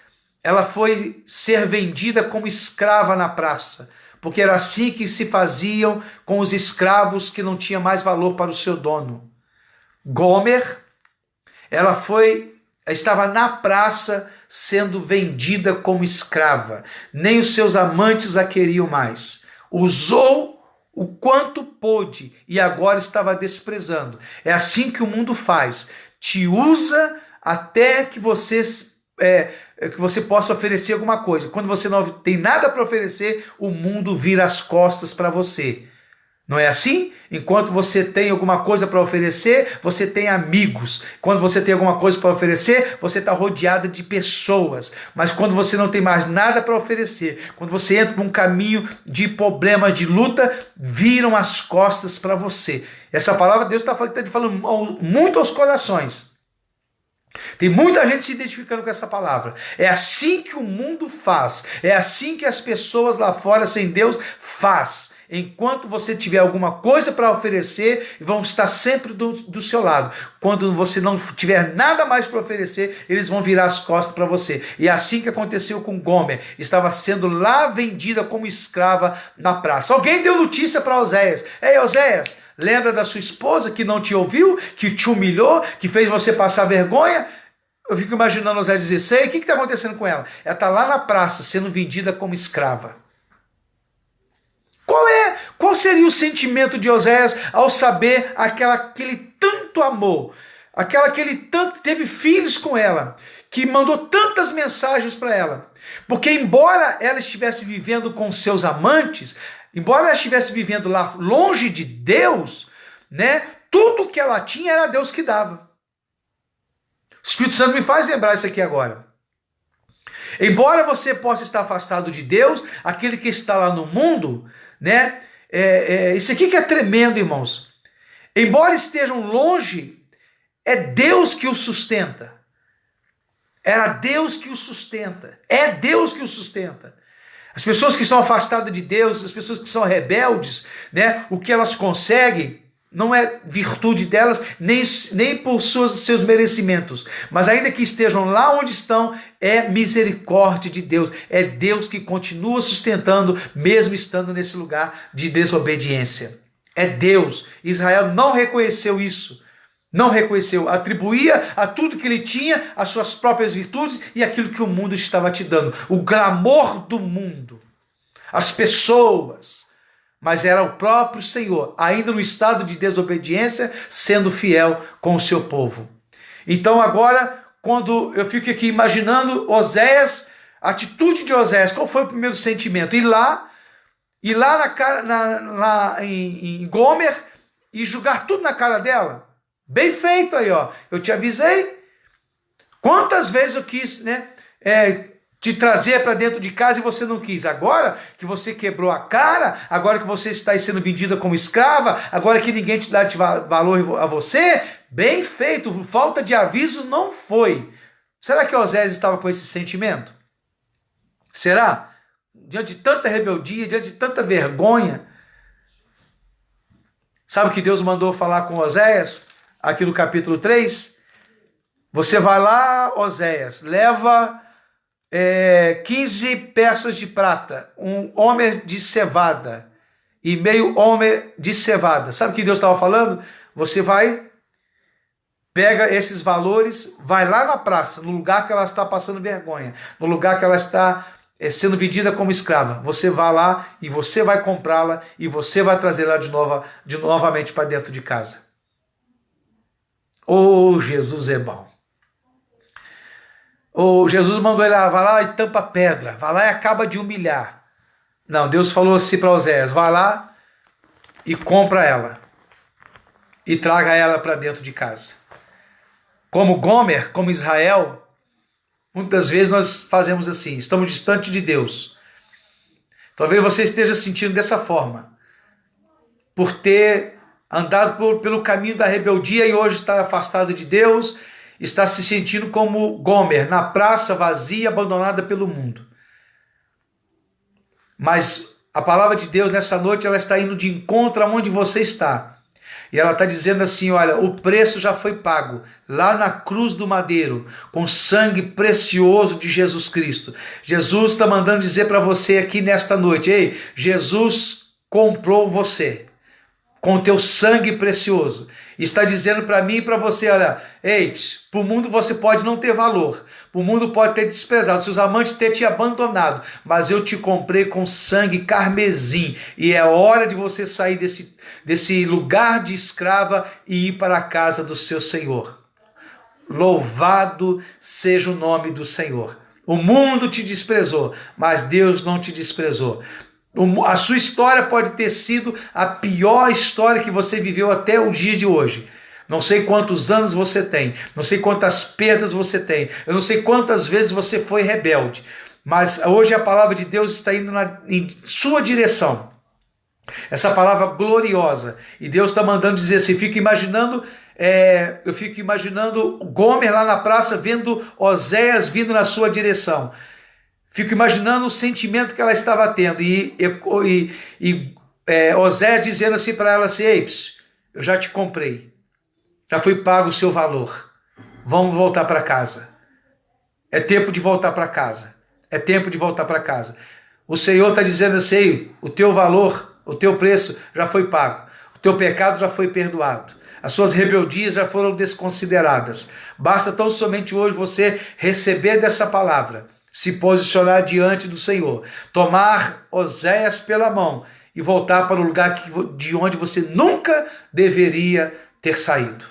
ela foi ser vendida como escrava na praça, porque era assim que se faziam com os escravos que não tinham mais valor para o seu dono. Gomer, ela estava na praça sendo vendida como escrava. Nem os seus amantes a queriam mais. Usou o quanto pôde e agora estava desprezando. É assim que o mundo faz. Te usa até que você possa oferecer alguma coisa. Quando você não tem nada para oferecer, o mundo vira as costas para você. Não é assim? Enquanto você tem alguma coisa para oferecer, você tem amigos. Quando você tem alguma coisa para oferecer, você está rodeado de pessoas. Mas quando você não tem mais nada para oferecer, quando você entra num caminho de problemas, de luta, viram as costas para você. Essa palavra Deus está falando muito aos corações. Tem muita gente se identificando com essa palavra. É assim que o mundo faz. É assim que as pessoas lá fora sem Deus faz. Enquanto você tiver alguma coisa para oferecer, vão estar sempre do seu lado. Quando você não tiver nada mais para oferecer, eles vão virar as costas para você. E é assim que aconteceu com Gomer. Estava sendo lá vendida como escrava na praça. Alguém deu notícia para Oséias. Ei, Oséias, lembra da sua esposa que não te ouviu, que te humilhou, que fez você passar vergonha? Eu fico imaginando Oséias dizer: sei, o que está acontecendo com ela? Ela está lá na praça sendo vendida como escrava. Qual seria o sentimento de Oséias ao saber aquele tanto amor, aquela que ele tanto teve filhos com ela, que mandou tantas mensagens para ela? Porque embora ela estivesse vivendo com seus amantes, embora ela estivesse vivendo lá longe de Deus, né, tudo que ela tinha era Deus que dava. O Espírito Santo me faz lembrar isso aqui agora. Embora você possa estar afastado de Deus, aquele que está lá no mundo, né? Isso aqui que é tremendo, irmãos. Embora estejam longe, é Deus que os sustenta. Era Deus que o sustenta. É Deus que o sustenta. As pessoas que são afastadas de Deus, as pessoas que são rebeldes, né, o que elas conseguem não é virtude delas, nem por seus merecimentos. Mas ainda que estejam lá onde estão, é misericórdia de Deus. É Deus que continua sustentando, mesmo estando nesse lugar de desobediência. É Deus. Israel não reconheceu isso. Não reconheceu. Atribuía a tudo que ele tinha as suas próprias virtudes e aquilo que o mundo estava te dando. O glamour do mundo. As pessoas. Mas era o próprio Senhor, ainda no estado de desobediência, sendo fiel com o seu povo. Então agora, quando eu fico aqui imaginando Oséias, a atitude de Oséias, qual foi o primeiro sentimento? Ir lá em Gomer e jogar tudo na cara dela. Bem feito aí, ó. Eu te avisei. Quantas vezes eu quis, né? Te trazer para dentro de casa e você não quis. Agora que você quebrou a cara, agora que você está sendo vendida como escrava, agora que ninguém te dá valor a você, bem feito, falta de aviso não foi. Será que Oséias estava com esse sentimento? Será? Diante de tanta rebeldia, diante de tanta vergonha. Sabe o que Deus mandou falar com Oséias? Aqui no capítulo 3. Você vai lá, Oséias, leva 15 peças de prata, um homer de cevada e meio homer de cevada. Sabe o que Deus estava falando? Você vai, pega esses valores, vai lá na praça, no lugar que ela está passando vergonha, no lugar que ela está sendo vendida como escrava. Você vai lá e você vai comprá-la e você vai trazê-la novamente para dentro de casa. Oh, Jesus é bom. Jesus mandou ele lá, vai lá e tampa a pedra, vai lá e acaba de humilhar. Não, Deus falou assim para Oséias, vai lá e compra ela e traga ela para dentro de casa. Como Gomer, como Israel, muitas vezes nós fazemos assim, estamos distante de Deus. Talvez você esteja sentindo dessa forma, por ter andado pelo caminho da rebeldia e hoje está afastado de Deus, está se sentindo como Gomer, na praça vazia, abandonada pelo mundo. Mas a palavra de Deus nessa noite, ela está indo de encontro aonde você está. E ela está dizendo assim, olha, o preço já foi pago, lá na cruz do madeiro, com sangue precioso de Jesus Cristo. Jesus está mandando dizer para você aqui nesta noite, ei, Jesus comprou você com o teu sangue precioso. Está dizendo para mim e para você, olha, ei, para o mundo você pode não ter valor, para o mundo pode ter desprezado, seus amantes ter te abandonado, mas eu te comprei com sangue carmesim, e é hora de você sair desse lugar de escrava e ir para a casa do seu Senhor. Louvado seja o nome do Senhor. O mundo te desprezou, mas Deus não te desprezou. A sua história pode ter sido a pior história que você viveu até o dia de hoje. Não sei quantos anos você tem, não sei quantas perdas você tem, eu não sei quantas vezes você foi rebelde, mas hoje a palavra de Deus está indo em sua direção. Essa palavra gloriosa. E Deus está mandando dizer assim, eu fico imaginando Gomer lá na praça, vendo Oséias vindo na sua direção. Fico imaginando o sentimento que ela estava tendo. E Oséias dizendo assim para ela assim, ei, eu já te comprei. Já foi pago o seu valor. Vamos voltar para casa. É tempo de voltar para casa. É tempo de voltar para casa. O Senhor está dizendo assim, o teu valor, o teu preço já foi pago. O teu pecado já foi perdoado. As suas rebeldias já foram desconsideradas. Basta tão somente hoje você receber dessa palavra, se posicionar diante do Senhor, tomar Oséias pela mão e voltar para o lugar de onde você nunca deveria ter saído.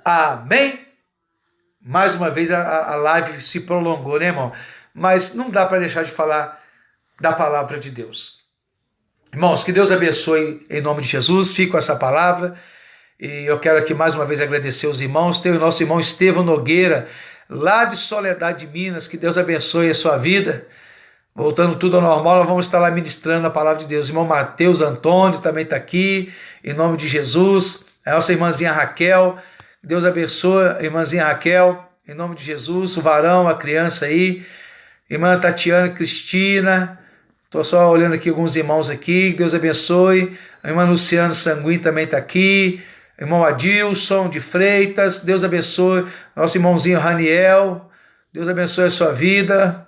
Amém? Mais uma vez a live se prolongou, né, irmão? Mas não dá para deixar de falar da palavra de Deus. Irmãos, que Deus abençoe em nome de Jesus. Fico com essa palavra. E eu quero aqui mais uma vez agradecer os irmãos. Tem o nosso irmão Estevão Nogueira, lá de Soledade, Minas. Que Deus abençoe a sua vida. Voltando tudo ao normal, nós vamos estar lá ministrando a palavra de Deus. O irmão Mateus Antônio também está aqui, em nome de Jesus. A nossa irmãzinha Raquel. Deus abençoe a irmãzinha Raquel, em nome de Jesus, o varão, a criança aí, irmã Tatiana, Cristina, estou só olhando aqui alguns irmãos aqui, que Deus abençoe, a irmã Luciana Sanguim também está aqui, irmão Adilson de Freitas, Deus abençoe, nosso irmãozinho Raniel, Deus abençoe a sua vida,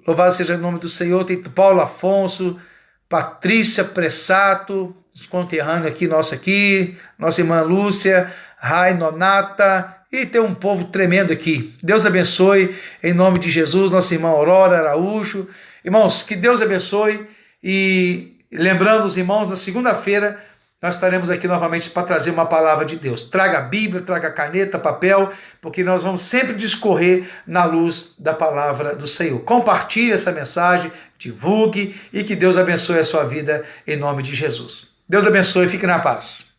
louvado seja o nome do Senhor. Tem Paulo Afonso, Patrícia Pressato, os conterrâneos aqui, nossa irmã Lúcia, Rai Nonata, e tem um povo tremendo aqui. Deus abençoe, em nome de Jesus, nossa irmã Aurora Araújo. Irmãos, que Deus abençoe, e lembrando os irmãos, na segunda-feira nós estaremos aqui novamente para trazer uma palavra de Deus. Traga a Bíblia, traga caneta, papel, porque nós vamos sempre discorrer na luz da palavra do Senhor. Compartilhe essa mensagem, divulgue, e que Deus abençoe a sua vida em nome de Jesus. Deus abençoe, fique na paz.